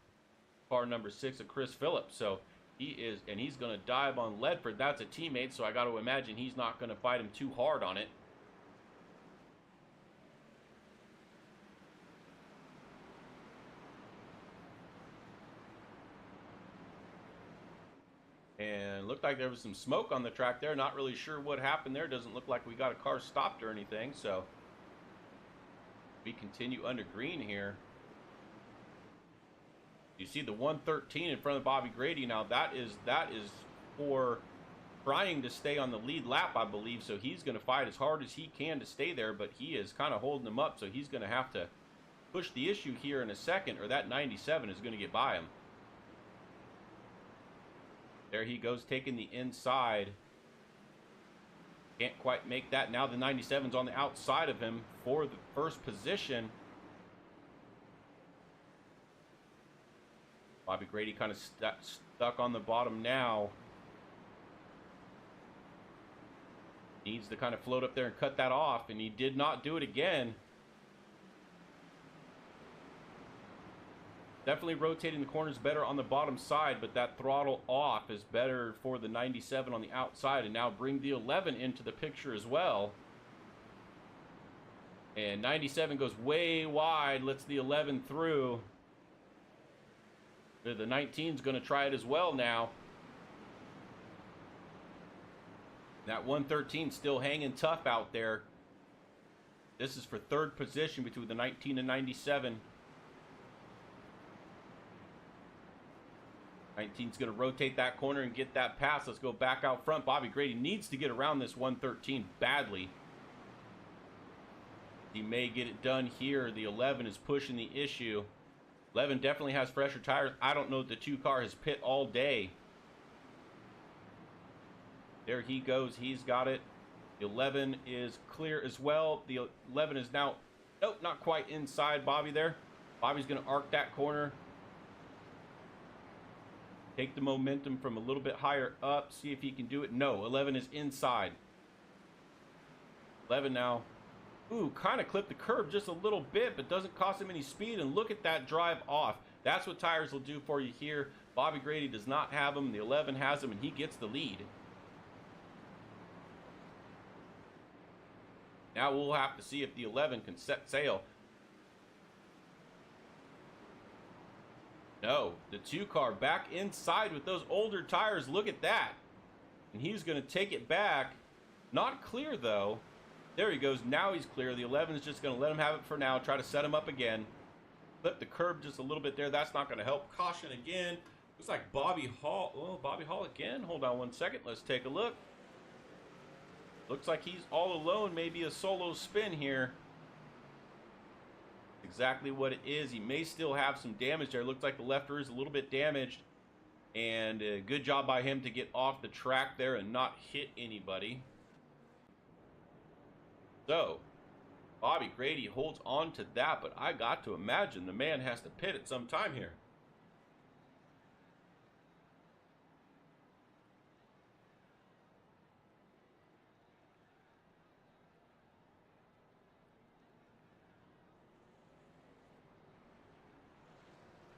car number 6 of Chris Phillips. So he is, and he's going to dive on Ledford. That's a teammate, so I got to imagine he's not going to fight him too hard on it. And looked like there was some smoke on the track there. Not really sure what happened there. Doesn't look like we got a car stopped or anything. So we continue under green here. You see the 113 in front of Bobby Grady. Now that is for trying to stay on the lead lap, I believe. So he's going to fight as hard as he can to stay there, but he is kind of holding him up. So he's going to have to push the issue here in a second, or that 97 is going to get by him. There he goes, taking the inside. Can't quite make that. Now the 97's on the outside of him for the first position. Bobby Grady kind of stuck on the bottom now. Needs to kind of float up there and cut that off, and he did not do it again. Definitely rotating the corners better on the bottom side, but that throttle off is better for the 97 on the outside, and now bring the 11 into the picture as well. And 97 goes way wide, lets the 11 through. The 19's going to try it as well now. That 113 still hanging tough out there. This is for 3rd position between the 19 and 97. 19's going to rotate that corner and get that pass. Let's go back out front. Bobby Grady needs to get around this 113 badly. He may get it done here. The 11 is pushing the issue. 11 definitely has fresher tires. I don't know if the 2 car has pit all day. There he goes. He's got it. The 11 is clear as well. The 11 is now, nope, not quite inside Bobby there. Bobby's going to arc that corner. Take the momentum from a little bit higher up. See if he can do it. No, 11 is inside. 11 now. Ooh, kind of clipped the curb just a little bit, but doesn't cost him any speed. And look at that drive off. That's what tires will do for you here. Bobby Grady does not have them. The 11 has them, and he gets the lead. Now we'll have to see if the 11 can set sail. No, the 2 car back inside with those older tires. Look at that. And he's going to take it back. Not clear, though. There he goes. Now he's clear. The 11 is just going to let him have it for now. Try to set him up again. Flip the curb just a little bit there. That's not going to help. Caution again. Looks like Bobby Hall. Oh, Bobby Hall again. Hold on one second. Let's take a look. Looks like he's all alone. Maybe a solo spin here. Exactly what it is. He may still have some damage there. Looks like the left rear is a little bit damaged. And good job by him to get off the track there and not hit anybody. So, Bobby Grady holds on to that, but I got to imagine the man has to pit at some time here.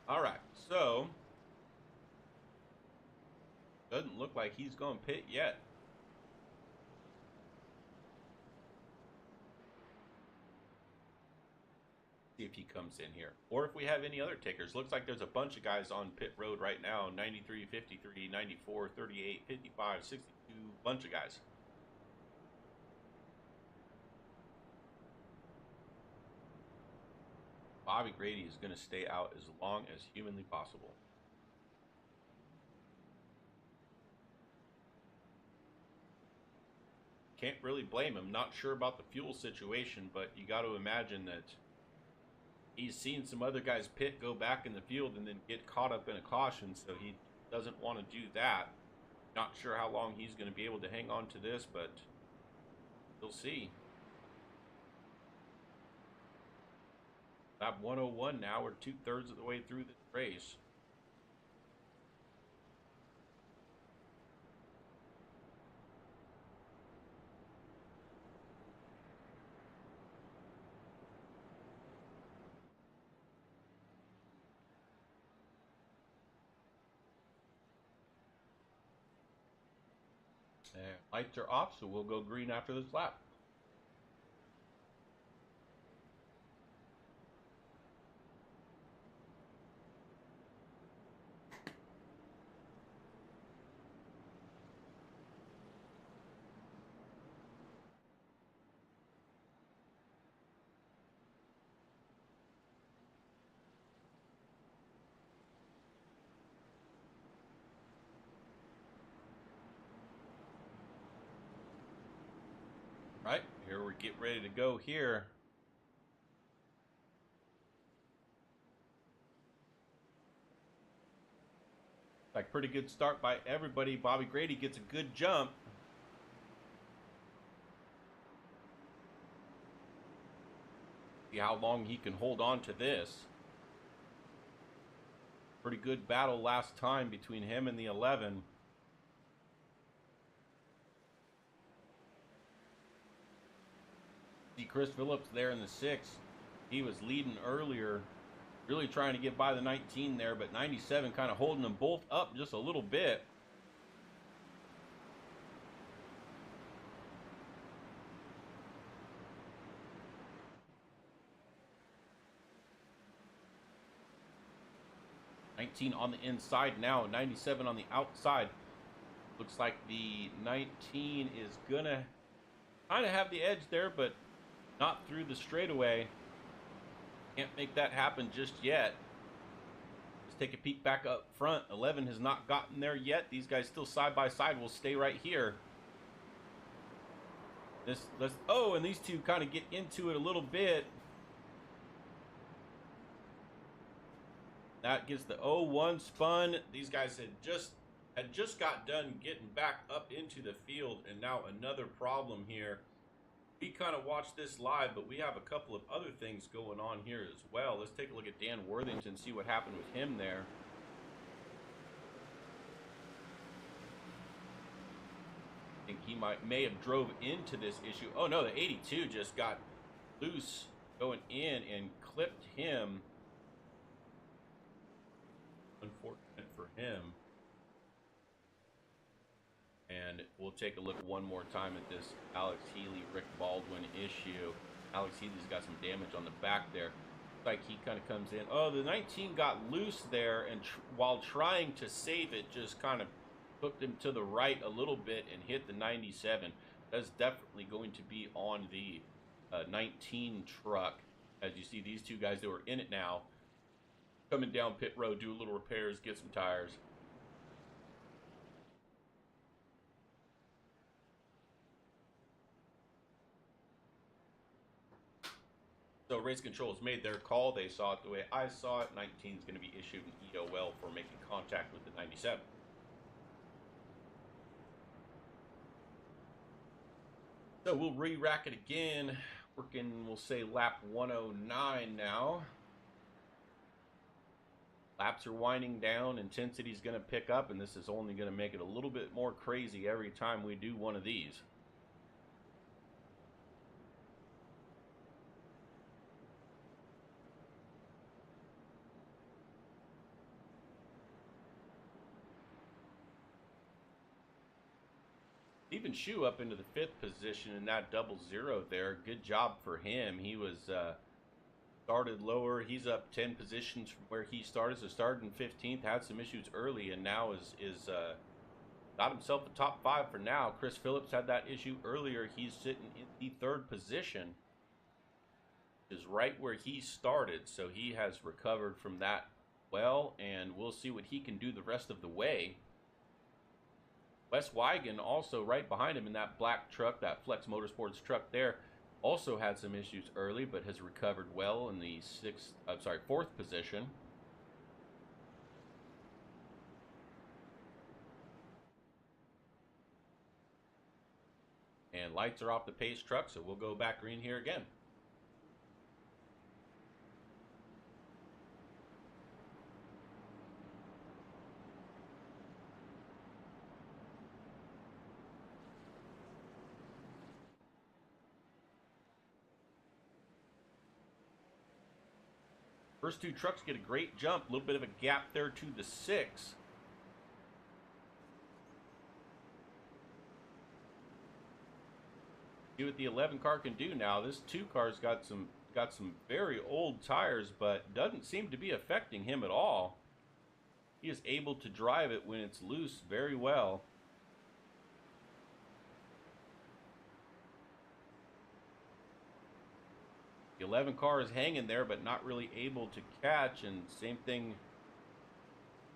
All right, so doesn't look like he's going to pit yet. See if he comes in here, or if we have any other takers. Looks like there's a bunch of guys on pit road right now. 93, 53, 94, 38, 55, 62, bunch of guys. Bobby Grady is going to stay out as long as humanly possible. Can't really blame him. Not sure about the fuel situation, but you got to imagine that he's seen some other guys pit, go back in the field, and then get caught up in a caution, so he doesn't want to do that. Not sure how long he's going to be able to hang on to this, but we'll see. Lap 101 now. We're 2/3 of the way through this race. And lights are off, so we'll go green after this lap. Right, here we get ready to go here. Like, pretty good start by everybody. Bobby Grady gets a good jump. See how long he can hold on to this. Pretty good battle last time between him and the 11. See Chris Phillips there in the 6. He was leading earlier, really trying to get by the 19 there, but 97 kind of holding them both up just a little bit. On the inside now, 97 on the outside. Looks like the 19 is gonna kind of have the edge there, but not through the straightaway. Can't make that happen just yet. Let's take a peek back up front. 11 has not gotten there yet. These guys still side by side. Will stay right here. And these two kind of get into it a little bit. That gets the 0-1 spun. These guys had just got done getting back up into the field, and now another problem here. We kind of watched this live, but we have a couple of other things going on here as well. Let's take a look at Dan Worthington, see what happened with him there. I think he may have drove into this issue. Oh no, the 82 just got loose going in and clipped him. Unfortunate for him. And we'll take a look one more time at this Alex Healy, Rick Baldwin issue. Alex Healy's got some damage on the back there. Looks like he kind of comes in. Oh, the 19 got loose there, and while trying to save it, just kind of hooked him to the right a little bit and hit the 97. That's definitely going to be on the 19 truck. As you see, these two guys that were in it now, coming down pit road, do a little repairs, get some tires. So race control has made their call. They saw it the way I saw it. 19 is going to be issued an EOL for making contact with the 97. So we'll re-rack it again. Working, we'll say lap 109 now. Laps are winding down. Intensity is going to pick up, and this is only going to make it a little bit more crazy every time we do one of these. Even Shu up into the 5th position in that 00 there. Good job for him. He was started lower. He's up 10 positions from where he started. So started in 15th, had some issues early, and now is got himself a top 5 for now. Chris Phillips had that issue earlier. He's sitting in the 3rd position. is right where he started, so he has recovered from that well, and we'll see what he can do the rest of the way. Wes Wigan also right behind him in that black truck, that Flex Motorsports truck there, also had some issues early, but has recovered well in the fourth position. And lights are off the pace truck, so we'll go back green here again. First two trucks get a great jump, a little bit of a gap there to the 6. See what the 11 car can do now. This 2 car's got some very old tires, but doesn't seem to be affecting him at all. He is able to drive it when it's loose very well. The 11 car is hanging there, but not really able to catch, and same thing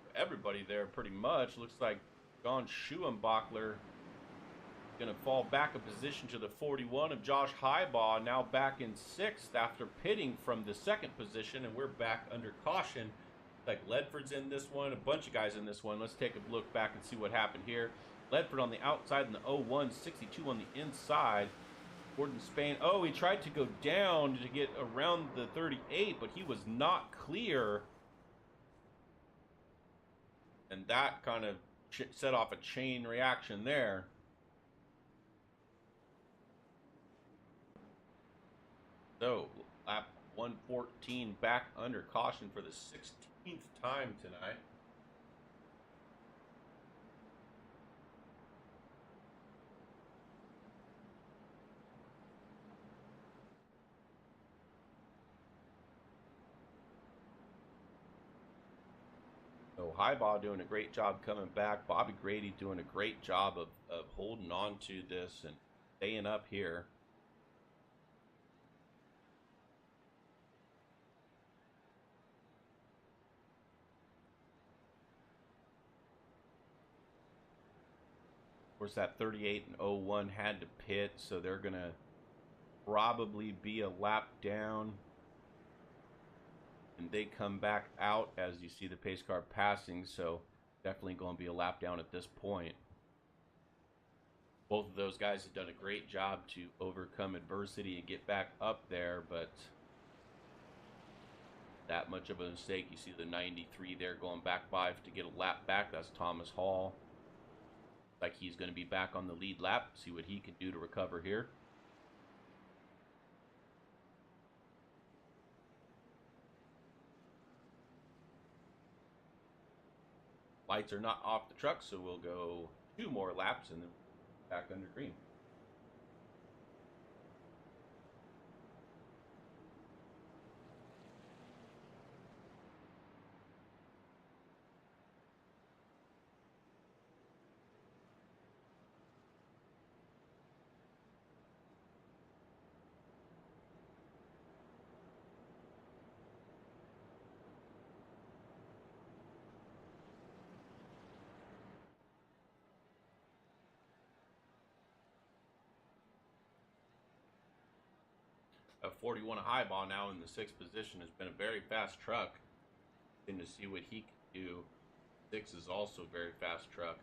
for everybody there pretty much. Looks like John Schuenbachler going to fall back a position to the 41 of Josh Highbaugh, now back in 6th after pitting from the 2nd position, and we're back under caution. Like Ledford's in this one, a bunch of guys in this one. Let's take a look back and see what happened here. Ledford on the outside in the 01, 62 on the inside. Gordon Spain, oh, he tried to go down to get around the 38, but he was not clear. And that kind of set off a chain reaction there. So, lap 114 back under caution for the 16th time tonight. So Highbaugh doing a great job coming back. Bobby Grady doing a great job of holding on to this and staying up here. Of course, that 38 and 01 had to pit, so they're going to probably be a lap down. And they come back out as you see the pace car passing, so definitely going to be a lap down at this point. Both of those guys have done a great job to overcome adversity and get back up there, but that much of a mistake. You see the 93 there going back by to get a lap back. That's Thomas Hall. Like he's going to be back on the lead lap. See what he can do to recover here. Lights are not off the truck, so we'll go 2 more laps and then back under green. A 41 Highbaugh now in the 6th position has been a very fast truck. And to see what he can do. 6 is also a very fast truck.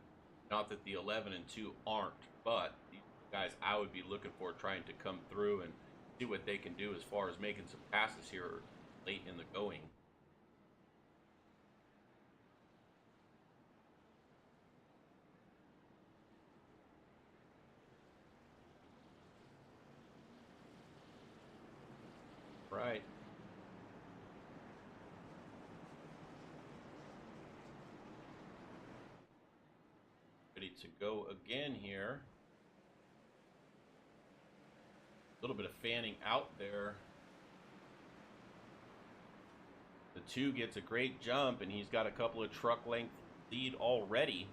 Not that the 11 and 2 aren't, but these guys I would be looking for trying to come through and see what they can do as far as making some passes here late in the going. Right. Ready to go again here. A little bit of fanning out there. The 2 gets a great jump, and he's got a couple of truck length lead already.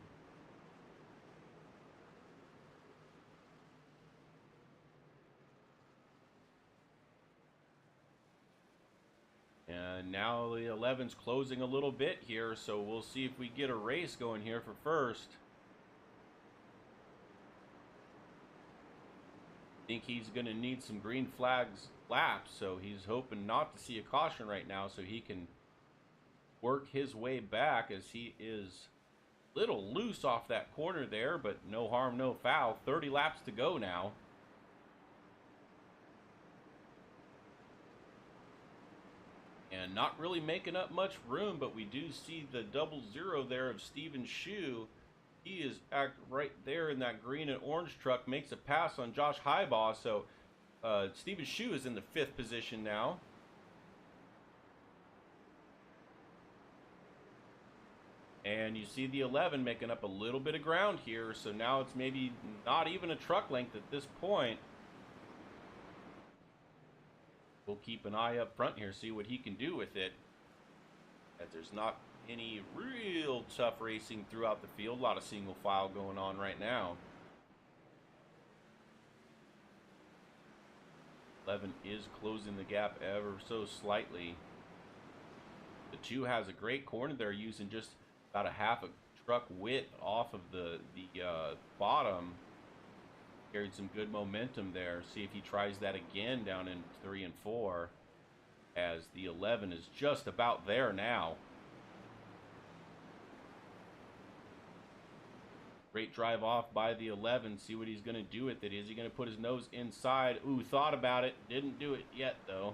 And now the 11's closing a little bit here, so we'll see if we get a race going here for first. I think he's going to need some green flags laps, so he's hoping not to see a caution right now so he can work his way back, as he is a little loose off that corner there, but no harm, no foul. 30 laps to go now. And not really making up much room, but we do see the 00 there of Steven Shue. He is right there in that green and orange truck, makes a pass on Josh Highbaugh. So Steven Shue is in the 5th position now. And you see the 11 making up a little bit of ground here. So now it's maybe not even a truck length at this point. We'll keep an eye up front here, see what he can do with it. As there's not any real tough racing throughout the field. A lot of single file going on right now. 11 is closing the gap ever so slightly. The 2 has a great corner there, using just about a half a truck width off of the bottom. Carried some good momentum there. See if he tries that again down in 3 and 4, as the 11 is just about there now. Great drive off by the 11. See what he's going to do with it. Is he going to put his nose inside? Ooh, thought about it. Didn't do it yet, though.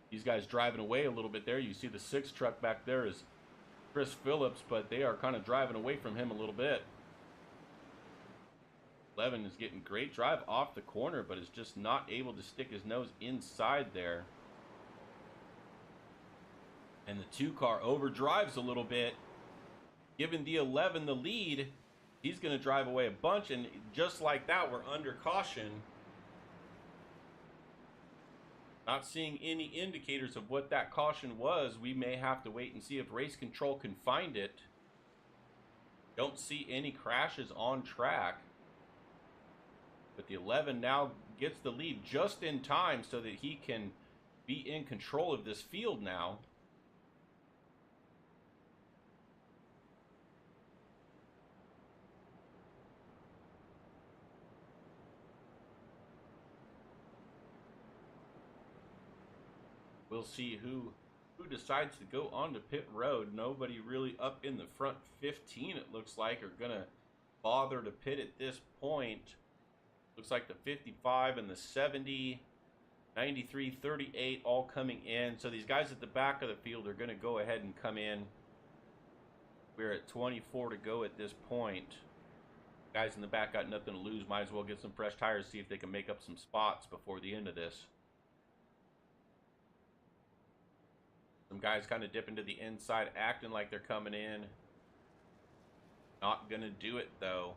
These guys driving away a little bit there. You see the 6 truck back there is Chris Phillips, but they are kind of driving away from him a little bit. 11 is getting great drive off the corner, but is just not able to stick his nose inside there. And the 2 car overdrives a little bit, giving the 11 the lead. He's going to drive away a bunch, and just like that, we're under caution. Not seeing any indicators of what that caution was. We may have to wait and see if race control can find it. Don't see any crashes on track. But the 11 now gets the lead just in time so that he can be in control of this field now. We'll see who decides to go onto pit road. Nobody really up in the front 15, it looks like, are going to bother to pit at this point. Looks like the 55 and the 70, 93, 38 all coming in. So these guys at the back of the field are going to go ahead and come in. We're at 24 to go at this point. Guys in the back got nothing to lose. Might as well get some fresh tires, see if they can make up some spots before the end of this. Some guys kind of dip into the inside, acting like they're coming in. Not going to do it, though.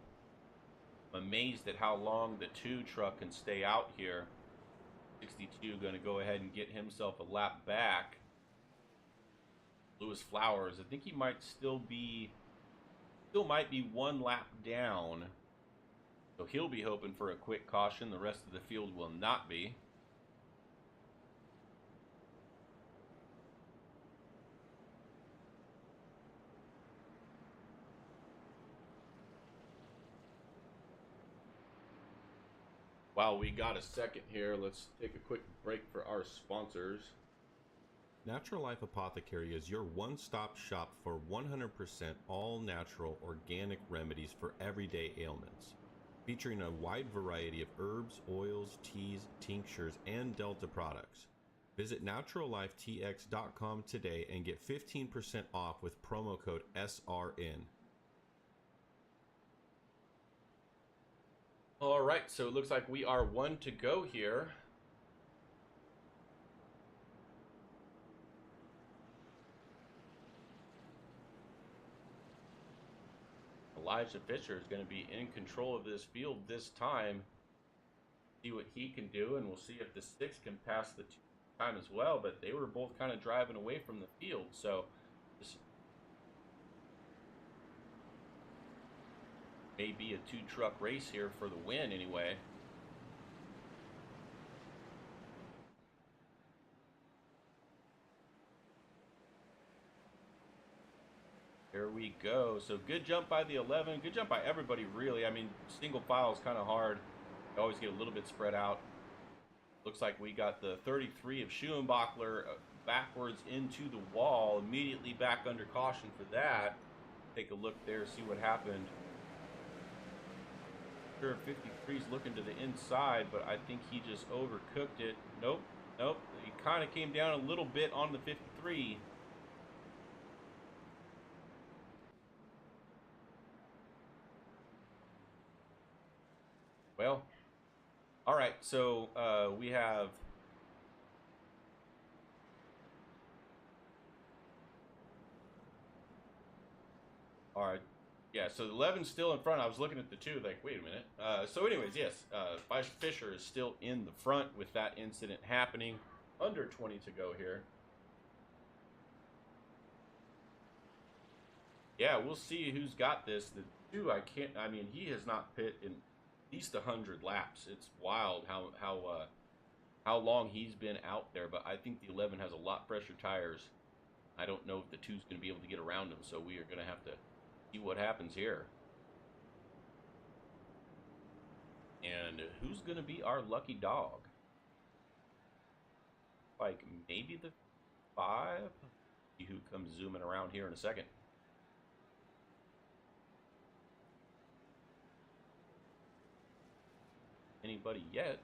I'm amazed at how long the 2 truck can stay out here. 62 going to go ahead and get himself a lap back. Lewis Flowers, I think he might still might be 1 lap down. So he'll be hoping for a quick caution. The rest of the field will not be. While we got a second here, let's take a quick break for our sponsors. Natural Life Apothecary is your one-stop shop for 100% all-natural organic remedies for everyday ailments. Featuring a wide variety of herbs, oils, teas, tinctures, and Delta products. Visit naturallifetx.com today and get 15% off with promo code SRN. All right, so it looks like we are 1 to go here. Elijah Fisher is going to be in control of this field this time. See what he can do, and we'll see if the 6 can pass the 2 time as well. But they were both kind of driving away from the field, so this may be a 2 truck race here for the win anyway. we go. So good jump by the 11. Good jump by everybody, really. I mean, single file is kind of hard. You always get a little bit spread out. Looks like we got the 33 of Schuenbachler backwards into the wall. Immediately back under caution for that. Take a look there, see what happened. Sure, 53's looking to the inside, but I think he just overcooked it. Nope, nope. He kind of came down a little bit on the 53. Well, all right, so we have... All right, yeah, so the 11's still in front. I was looking at the 2, like, wait a minute. So anyways, yes, Fisher is still in the front with that incident happening. Under 20 to go here. Yeah, we'll see who's got this. The 2, I mean, he has not pit in at least 100 laps. It's wild how long he's been out there, but I think the 11 has a lot fresher tires. I don't know if the 2's going to be able to get around him, so we are going to have to see what happens here. And who's going to be our lucky dog? Like maybe the 5? See who comes zooming around here in a second. Anybody yet?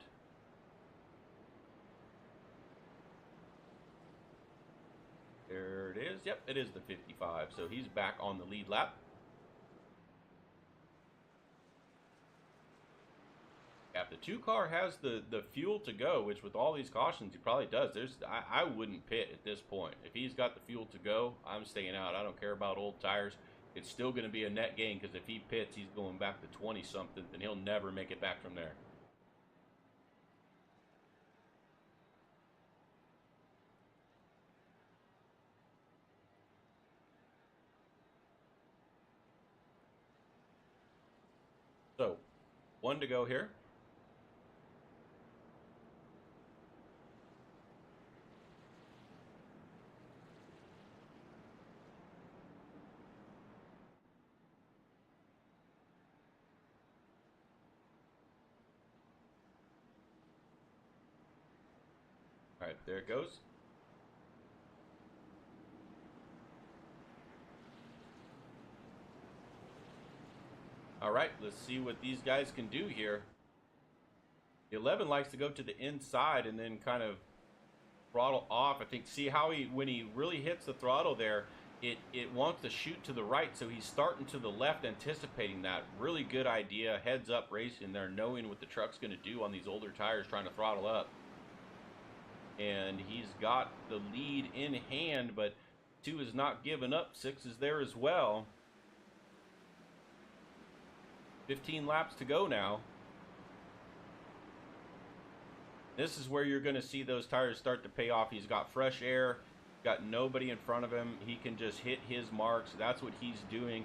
There it is. Yep, it is the 55. So he's back on the lead lap. Yeah, if the 2 car has the fuel to go, which with all these cautions he probably does, I wouldn't pit at this point. If he's got the fuel to go, I'm staying out. I don't care about old tires. It's still going to be a net gain, because if he pits, he's going back to 20-something, and he'll never make it back from there. So, 1 to go here. All right, there it goes. All right, let's see what these guys can do here. The 11 likes to go to the inside and then kind of throttle off. I think, see how when he really hits the throttle there, it wants to shoot to the right, so he's starting to the left, anticipating that. Really good idea. Heads up racing there, knowing what the truck's going to do on these older tires, trying to throttle up. And he's got the lead in hand, but 2 is not giving up. 6 is there as well. 15 laps to go now. This is where you're going to see those tires start to pay off. He's got fresh air, got nobody in front of him. He can just hit his marks. That's what he's doing,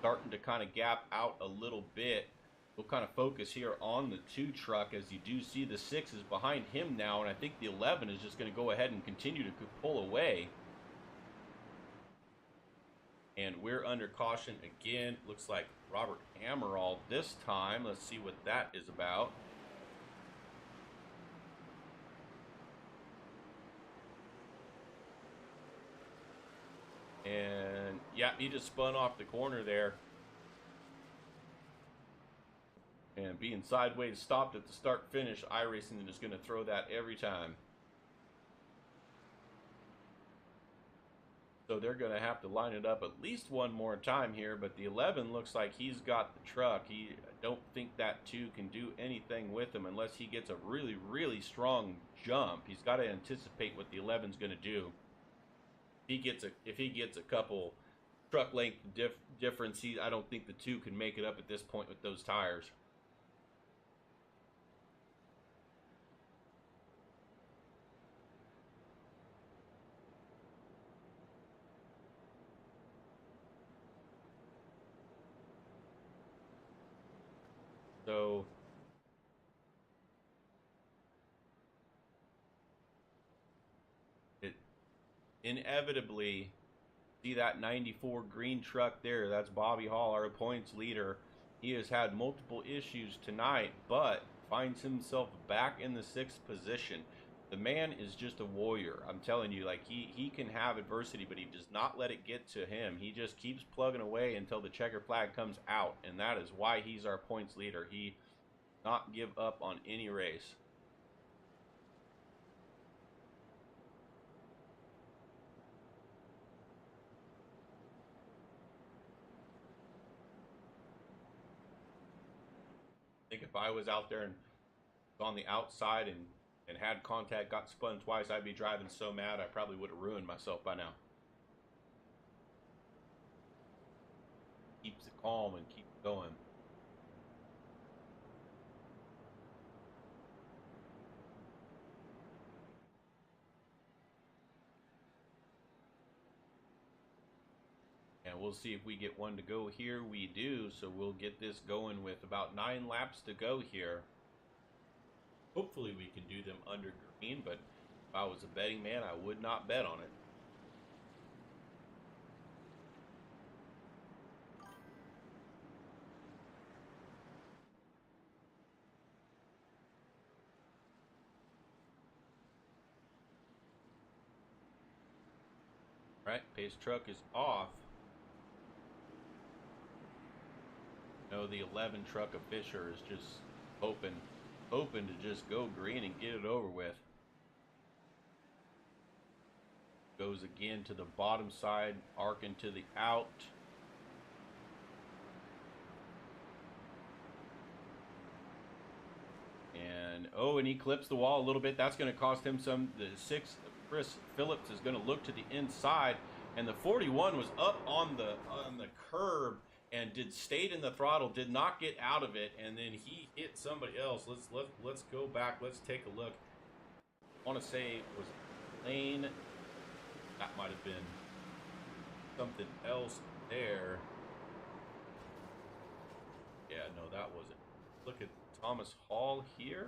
starting to kind of gap out a little bit. We'll kind of focus here on the 2 truck, as you do see the 6 is behind him now, and I think the 11 is just going to go ahead and continue to pull away. And we're under caution again. Looks like Robert Amaral this time. Let's see what that is about. And yeah, he just spun off the corner there. And being sideways stopped at the start finish, iRacing is going to throw that every time. So they're going to have to line it up at least one more time here, but the 11 looks like he's got the truck. I don't think that 2 can do anything with him unless he gets a really, really strong jump. He's got to anticipate what the 11's going to do. If he gets a couple truck length difference, I don't think the 2 can make it up at this point with those tires. So it inevitably See that 94 green truck there? That's Bobby Hall, our points leader. He has had multiple issues tonight, but finds himself back in the 6th position. The man is just a warrior. I'm telling you, like he can have adversity, but he does not let it get to him. He just keeps plugging away until the checker flag comes out, and that is why he's our points leader. He does not give up on any race. I think if I was out there and on the outside and had contact, got spun twice, I'd be driving so mad I probably would have ruined myself by now. Keeps it calm and keeps going. And we'll see if we get one to go here. We do, so we'll get this going with about 9 laps to go here. Hopefully we can do them under green, but if I was a betting man, I would not bet on it. Right, pace truck is off. No, the 11 truck of Fisher is just hoping to just go green and get it over with. Goes again to the bottom side, arcing to the out. And and he clips the wall a little bit. That's going to cost him some. The 6, Chris Phillips, is going to look to the inside, and the 41 was up on the curb and stayed in the throttle, did not get out of it, and then he hit somebody else. Let's go back. Let's take a look. I want to say it was Lane. That might have been something else there. Yeah, no, that wasn't. Look at Thomas Hall here.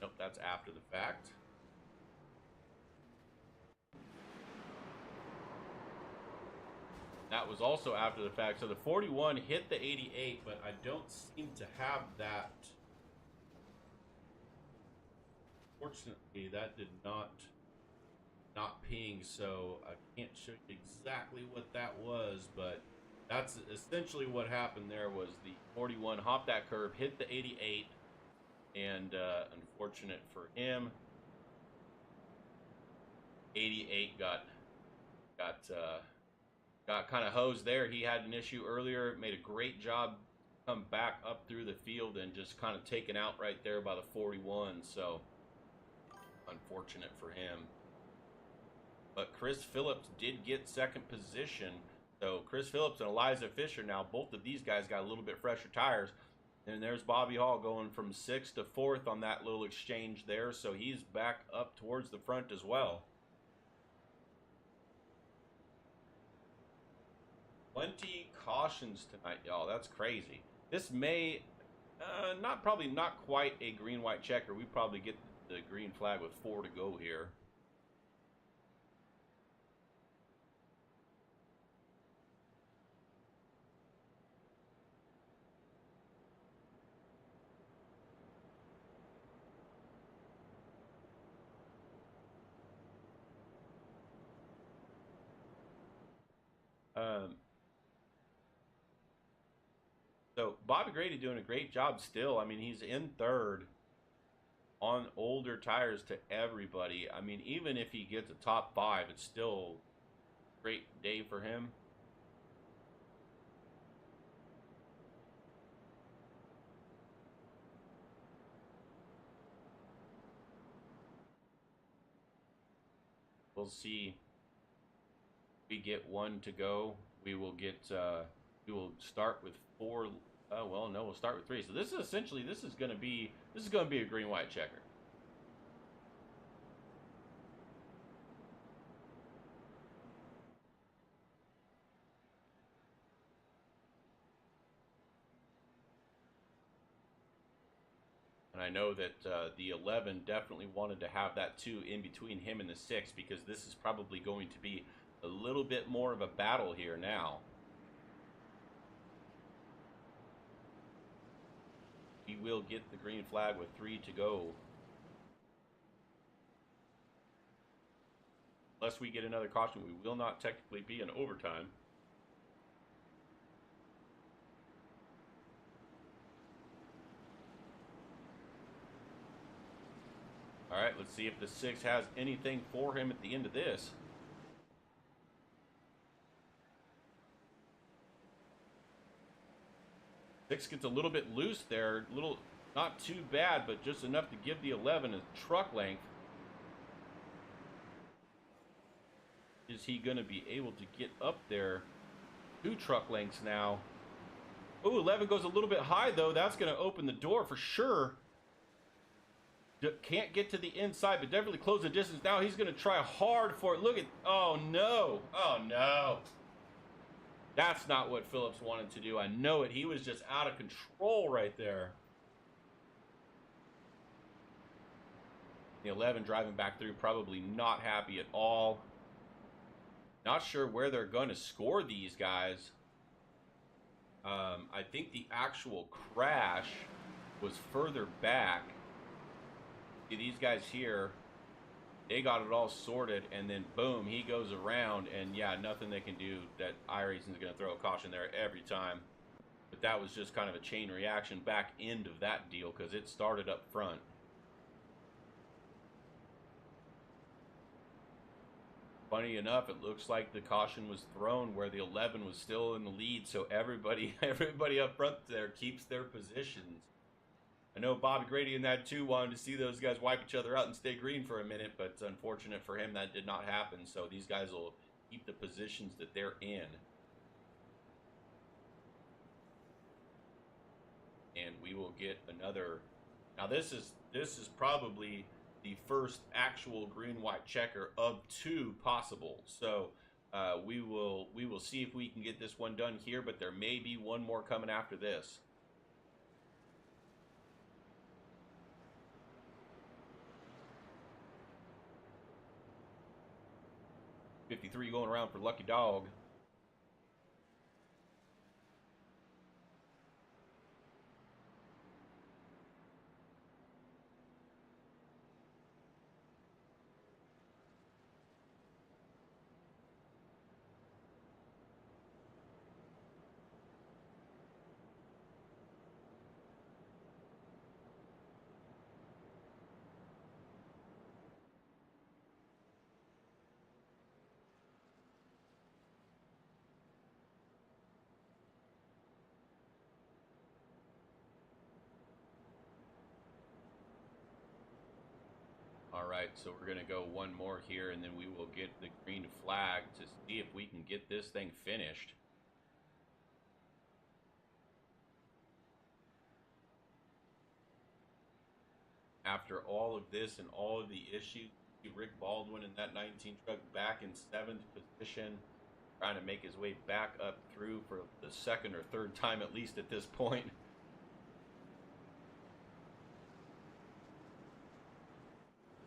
Nope, that's after the fact. That was also after the fact. So the 41 hit the 88, but I don't seem to have that. Fortunately, that did not ping, so I can't show you exactly what that was, but that's essentially what happened there. Was the 41 hopped that curb, hit the 88, and unfortunate for him, 88 got kind of hosed there. He had an issue earlier, made a great job, come back up through the field and just kind of taken out right there by the 41. So unfortunate for him. But Chris Phillips did get 2nd position. So Chris Phillips and Elijah Fisher, now both of these guys got a little bit fresher tires. And there's Bobby Hall going from 6th to 4th on that little exchange there. So he's back up towards the front as well. 20 cautions tonight, y'all. That's crazy. This may probably not quite a green-white checker. We probably get the green flag with 4 to go here. So Bobby Grady doing a great job still. I mean, he's in 3rd on older tires to everybody. I mean, even if he gets a top 5, it's still a great day for him. We'll see. We get 1 to go. We will start with 4. Oh well, no, we'll start with 3. So this is essentially this is going to be a green-white checker. And I know that the 11 definitely wanted to have that 2 in between him and the 6, because this is probably going to be a little bit more of a battle here now. We will get the green flag with 3 to go. Unless we get another caution, we will not technically be in overtime. All right, let's see if the 6 has anything for him at the end of this. Six gets a little bit loose there, not too bad, but just enough to give the 11 a truck length. Is he going to be able to get up there? 2 truck lengths now. Oh, 11 goes a little bit high, though. That's going to open the door for sure. Can't get to the inside, but definitely close the distance. Now he's going to try hard for it. Look at, oh no. Oh no. That's not what Phillips wanted to do. I know it. He was just out of control right there. The 11 driving back through, probably not happy at all. Not sure where they're going to score these guys. I think the actual crash was further back. See, these guys here, they got it all sorted, and then boom, he goes around, and yeah, nothing they can do. That iRacing's going to throw a caution there every time. But that was just kind of a chain reaction back end of that deal because it started up front. Funny enough, it looks like the caution was thrown where the 11 was still in the lead, so everybody up front there keeps their positions. I know Bobby Grady and that too wanted to see those guys wipe each other out and stay green for a minute, but it's unfortunate for him that did not happen. So these guys will keep the positions that they're in. And we will get another. Now this is probably the first actual green-white checker of 2 possible. So we will see if we can get this one done here, but there may be one more coming after this. .53 going around for Lucky Dog. All right, so we're going to go one more here, and then we will get the green flag to see if we can get this thing finished. After all of this and all of the issues, Rick Baldwin in that 19 truck back in 7th position, trying to make his way back up through for the 2nd or 3rd time at least at this point.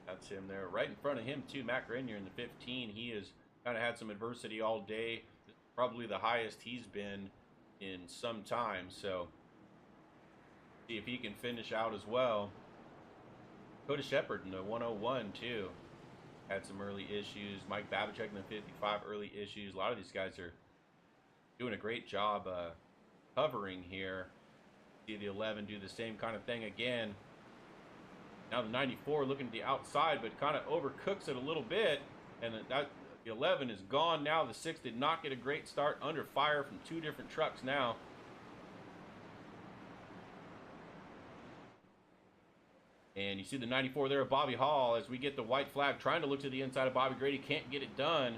That's him there. Right in front of him, too, Matt Grenier in the 15. He has kind of had some adversity all day. Probably the highest he's been in some time. So, see if he can finish out as well. Dakota Shepard in the 101, too. Had some early issues. Mike Babachek in the 55, early issues. A lot of these guys are doing a great job covering here. See the 11 do the same kind of thing again. Now the 94 looking to the outside, but kind of overcooks it a little bit. And the 11 is gone now. The 6 did not get a great start, under fire from 2 different trucks now. And you see the 94 there of Bobby Hall as we get the white flag, trying to look to the inside of Bobby Grady. Can't get it done.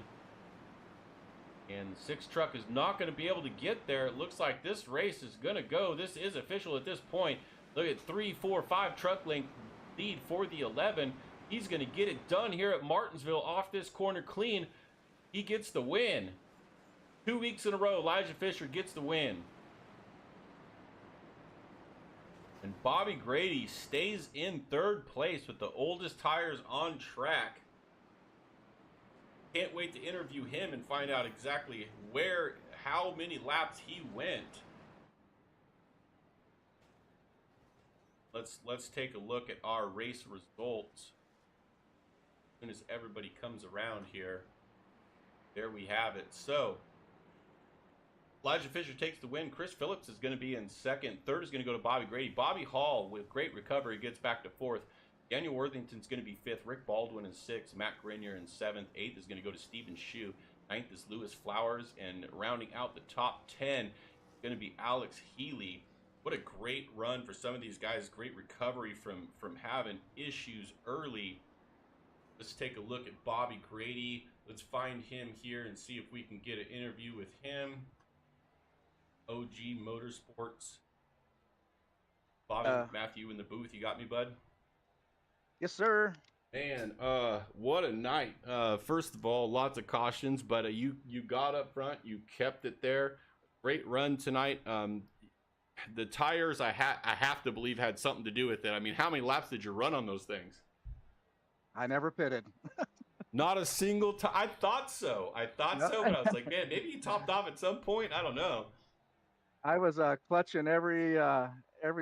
And the 6 truck is not going to be able to get there. It looks like this race is going to go. This is official at this point. Look at 3, 4, 5 truck length lead for the 11. He's going to get it done here at Martinsville off this corner clean. He gets the win. 2 weeks in a row, Elijah Fisher gets the win. And Bobby Grady stays in 3rd place with the oldest tires on track. Can't wait to interview him and find out exactly how many laps he went. Let's take a look at our race results. As soon as everybody comes around here, there we have it. So Elijah Fisher takes the win. Chris Phillips is going to be in second. Third is going to go to Bobby Grady. Bobby Hall, with great recovery, gets back to fourth. Daniel Worthington's going to be fifth. Rick Baldwin in sixth. Matt Grenier in seventh. Eighth is going to go to Stephen Shue. Ninth is Lewis Flowers. And rounding out the top 10 is going to be Alex Healy. What a great run for some of these guys. Great recovery from having issues early. Let's take a look at Bobby Grady. Let's find him here and see if we can get an interview with him. OG Motorsports. Bobby, Matthew in the booth. You got me, bud? Yes, sir. Man, what a night. First of all, lots of cautions, but you got up front. You kept it there. Great run tonight. The tires, I have to believe, had something to do with it. I mean, how many laps did you run on those things? I never pitted. Not a single time. I thought so, but I was like, man, maybe he topped off at some point. I don't know. I was clutching every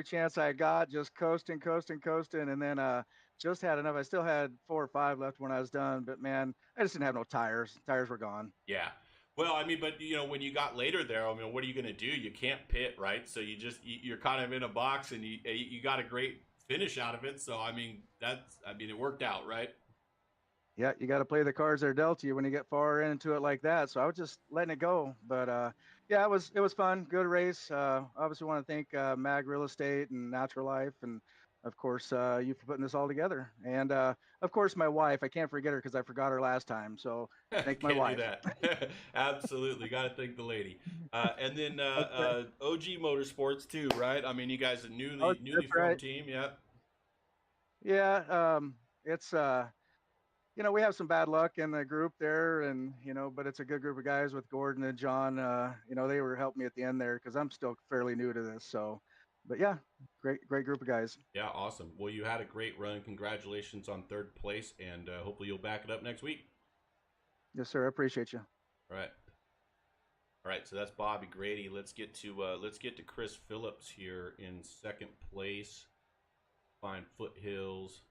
chance I got, just coasting, and then just had enough. I still had 4 or 5 left when I was done, but man, I just didn't have no tires. Tires were gone. Yeah. Well, I mean, but when you got later there, I mean, what are you going to do? You can't pit, right? So you're kind of in a box, and you got a great finish out of it. So I mean, it worked out, right? Yeah, you got to play the cards that are dealt to you when you get far into it like that. So I was just letting it go, but yeah, it was fun, good race. Obviously, want to thank Mag Real Estate and Natural Life, and of course you for putting this all together. And of course, my wife. I can't forget her because I forgot her last time. So thank my wife. Can't do that. Absolutely, got to thank the lady. And then OG Motorsports too, right? I mean, you guys are newly formed right. team, yeah. Yeah, it's we have some bad luck in the group there, and but it's a good group of guys with Gordon and John. They were helping me at the end there because I'm still fairly new to this. So, but yeah, great group of guys. Yeah, awesome. Well, you had a great run. Congratulations on third place, and hopefully you'll back it up next week. Yes, sir. I appreciate you. All right. So that's Bobby Grady. Let's get to Chris Phillips here in second place. Find Foothills.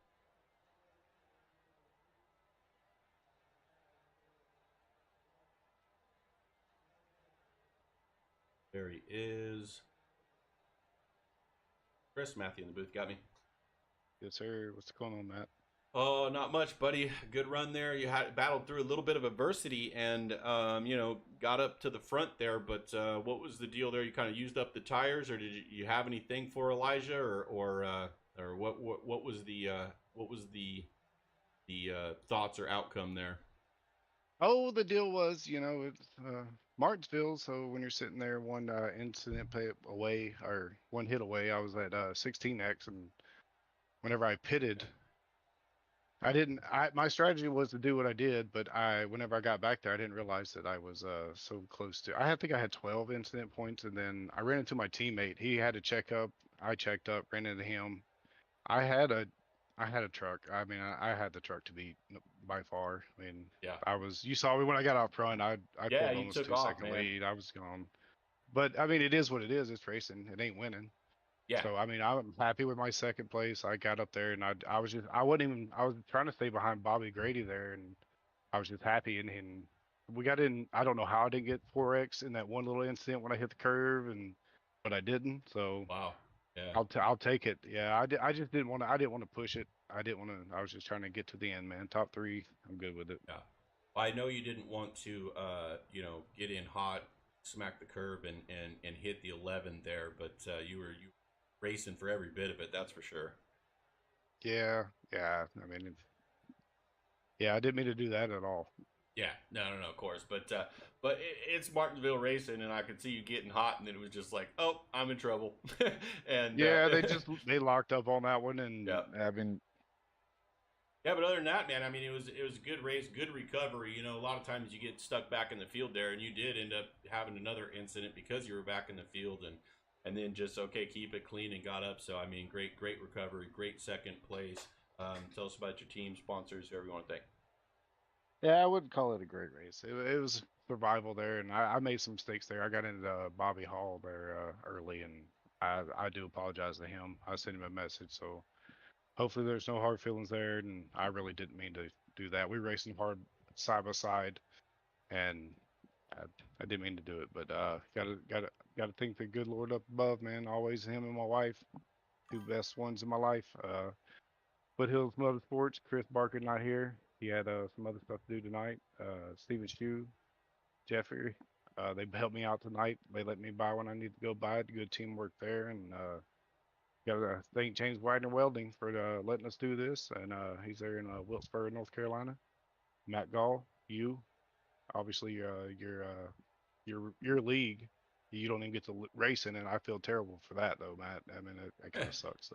There he is. Chris, Matthew in the booth, got me? Yes, sir. What's going on, Matt? Oh, not much, buddy. Good run there. You had battled through a little bit of adversity and, got up to the front there. But what was the deal there? You kind of used up the tires, or did you have anything for Elijah, or what was the thoughts or outcome there? Oh, the deal was, it's Martinsville. So when you're sitting there, one incident pay away or one hit away, I was at 16X, and whenever I pitted, my strategy was to do what I did, but whenever I got back there, I didn't realize that I was so close to. I think I had 12 incident points, and then I ran into my teammate. He had to check up. I checked up, ran into him. I had a truck. I mean, I had the truck to beat by far. I mean, yeah. You saw me when I got out front. I pulled almost 2-second lead. I was gone. But I mean, it is what it is. It's racing. It ain't winning. Yeah. So I mean, I'm happy with my second place. I got up there, and I was trying to stay behind Bobby Grady there, and I was just happy. And we got in. I don't know how I didn't get 4X in that one little incident when I hit the curve, but I didn't. So wow. Yeah. I'll take it. Yeah, I just didn't want to. I didn't want to push it. I didn't want to. I was just trying to get to the end, man. Top 3. I'm good with it. Yeah. Well, I know you didn't want to, get in hot, smack the curb, and hit the 11 there, but you were racing for every bit of it. That's for sure. Yeah. I mean, I didn't mean to do that at all. Yeah, no, of course, but it's Martinsville racing, and I could see you getting hot, and then it was just like, oh, I'm in trouble, and yeah, they locked up on that one, and yeah. I mean, yeah, but other than that, man, I mean, it was a good race, good recovery. A lot of times you get stuck back in the field there, and you did end up having another incident because you were back in the field, and then just keep it clean and got up. So I mean, great recovery, great second place. Tell us about your team, sponsors, whoever you want to thank. Yeah, I wouldn't call it a great race. It was survival there, and I made some mistakes there. I got into Bobby Hall there early, and I do apologize to him. I sent him a message, so hopefully there's no hard feelings there. And I really didn't mean to do that. We raced him hard side by side, and I, I didn't mean to do it, but gotta thank the good Lord up above, man. Always him and my wife, two best ones in my life. Foothills Motorsports, Chris Barker not here. He had some other stuff to do tonight. Stephen Shue, Jeffrey, they helped me out tonight. They let me buy when I need to go buy it. Good teamwork there, and gotta thank James Wagner Welding for letting us do this. And he's there in Wilkesboro, North Carolina. Matt Gall, you, obviously, your league. You don't even get to race in it. I feel terrible for that though, Matt. I mean, that kind of sucks.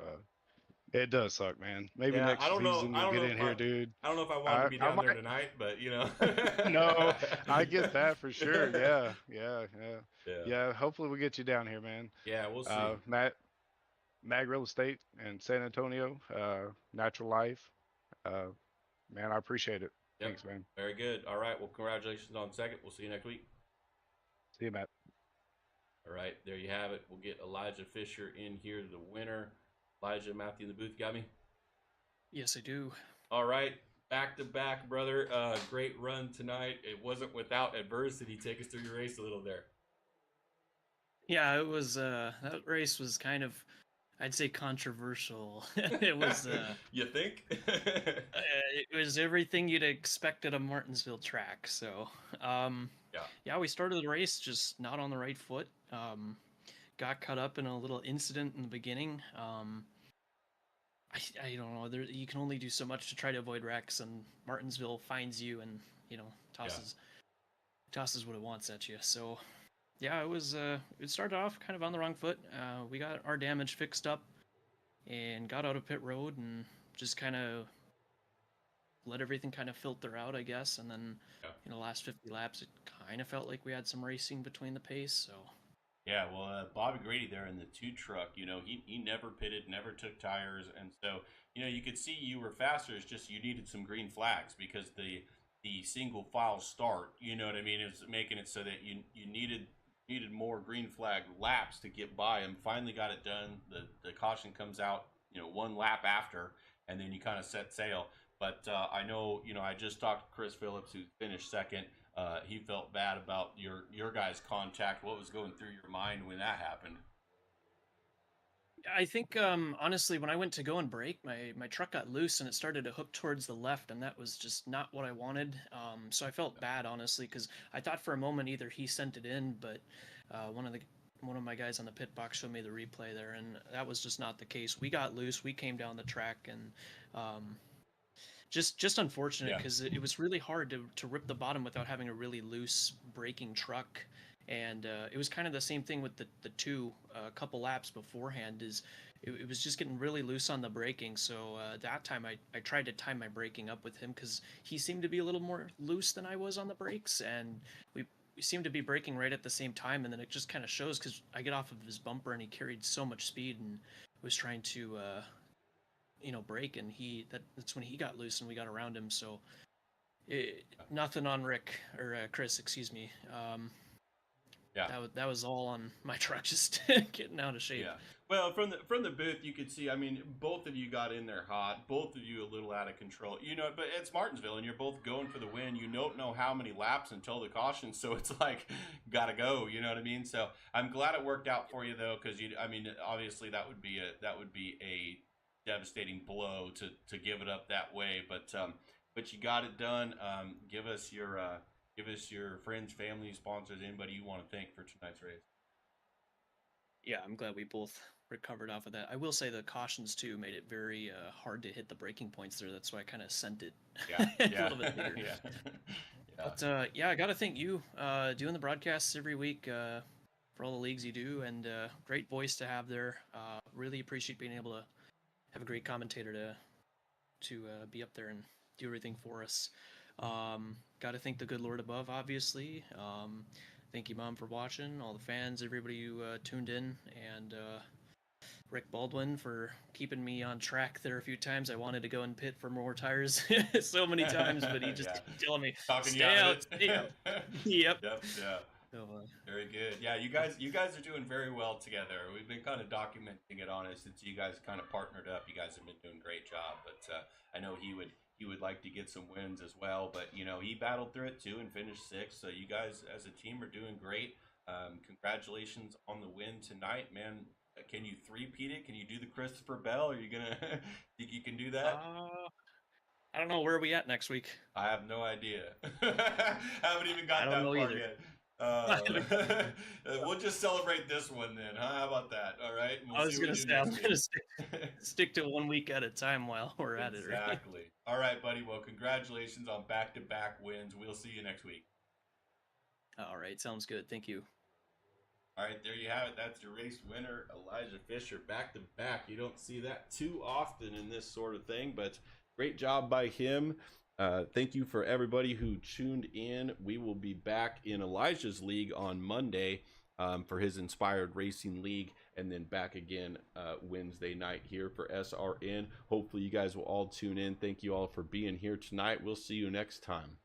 It does suck, man. Maybe Yeah, I next don't know. season I you'll don't get know in if here, dude. I don't know if I wanted to be I down there might. tonight, but you know. No, I get that for sure. Yeah, yeah, yeah, Yeah. yeah. Hopefully we get you down here, man. Yeah, we'll see. Mag Real Estate in San Antonio, Natural Life. Uh, man, I appreciate it. Yep. Thanks, man. Very good. All right. Well, congratulations on second. We'll see you next week. See you, Matt. All right. There you have it. We'll get Elijah Fisher in here, the winner. Elijah, Matthew in the booth. Got me? Yes, I do. All right. Back to back, brother. Great run tonight. It wasn't without adversity. Take us through your race a little there. Yeah, it was that race was kind of, I'd say, controversial. It was You think? it was everything you'd expect at a Martinsville track. So yeah, we started the race just not on the right foot. Got caught up in a little incident in the beginning. I don't know. You can only do so much to try to avoid wrecks, and Martinsville finds you and tosses what it wants at you. So yeah, it started off kind of on the wrong foot. We got our damage fixed up and got out of pit road and just kind of let everything kind of filter out, I guess. And then in the last 50 laps, it kind of felt like we had some racing between the pace. So yeah, well, Bobby Grady there in the 2 truck, he never pitted, never took tires, and so you could see you were faster. It's just you needed some green flags because the single file start, you know what I mean, is making it so that you needed more green flag laps to get by him. Finally got it done. The caution comes out, 1 lap after, and then you kind of set sail. But I know, I just talked to Chris Phillips, who finished second. He felt bad about your guys' contact. What was going through your mind when that happened? I think honestly, when I went to go and brake, my truck got loose and it started to hook towards the left, and that was just not what I wanted. So I felt bad, honestly, because I thought for a moment either he sent it in, but one of my guys on the pit box showed me the replay there, and that was just not the case. We got loose, we came down the track, and just unfortunate because it was really hard to rip the bottom without having a really loose braking truck. And it was kind of the same thing with the two couple laps beforehand. It was just getting really loose on the braking. So that time I tried to time my braking up with him because he seemed to be a little more loose than I was on the brakes, and we seemed to be braking right at the same time. And then it just kind of shows because I get off of his bumper and he carried so much speed and was trying to brake, and that's when he got loose and we got around him. So nothing on Rick or Chris, excuse me. That was all on my truck, just getting out of shape. Yeah. Well, from the booth, you could see. I mean, both of you got in there hot. Both of you a little out of control. But it's Martinsville, and you're both going for the win. You don't know how many laps until the caution, so it's like, gotta go. You know what I mean? So I'm glad it worked out for you, though, because obviously that would be a devastating blow to give it up that way. But you got it done. Give us your friends, family, sponsors, anybody you want to thank for tonight's race. Yeah, I'm glad we both recovered off of that. I will say the cautions too made it very hard to hit the breaking points there. That's why I kind of sent it a little bit later. But I got to thank you doing the broadcasts every week for all the leagues you do, and great voice to have there. Really appreciate being able to have a great commentator to be up there and do everything for us. Got to thank the good Lord above, obviously. Thank you, Mom, for watching, all the fans, everybody who tuned in, and Rick Baldwin for keeping me on track there a few times. I wanted to go and pit for more tires so many times, but he just Yeah. kept telling me, Talking you stay out out, of stay out. it. Yep. Yep. Yeah. So, Very good. Yeah, you guys are doing very well together. We've been kind of documenting it on it since you guys kind of partnered up. You guys have been doing a great job. But I know he would like to get some wins as well. But you know, he battled through it too and finished sixth. So you guys as a team are doing great. Congratulations on the win tonight, man. Can you three-peat it? Can you do the Christopher Bell? Are you gonna think you can do that? I don't know, where are we at next week? I have no idea. Haven't even I got don't that know far either. yet. We'll just celebrate this one then, huh? How about that? All right, and I we'll was see what gonna we do say I'm next gonna week. stick to 1 week at a time while we're at it, right? Exactly. All right, buddy. Well, congratulations on back-to-back wins. We'll see you next week. All right, sounds good. Thank you. All right, there you have it. That's your race winner, Elijah Fisher, back-to-back. You don't see that too often in this sort of thing, but great job by him. Thank you for everybody who tuned in. We will be back in Elijah's league on Monday for his Inspired Racing League, and then back again Wednesday night here for SRN. Hopefully you guys will all tune in. Thank you all for being here tonight. We'll see you next time.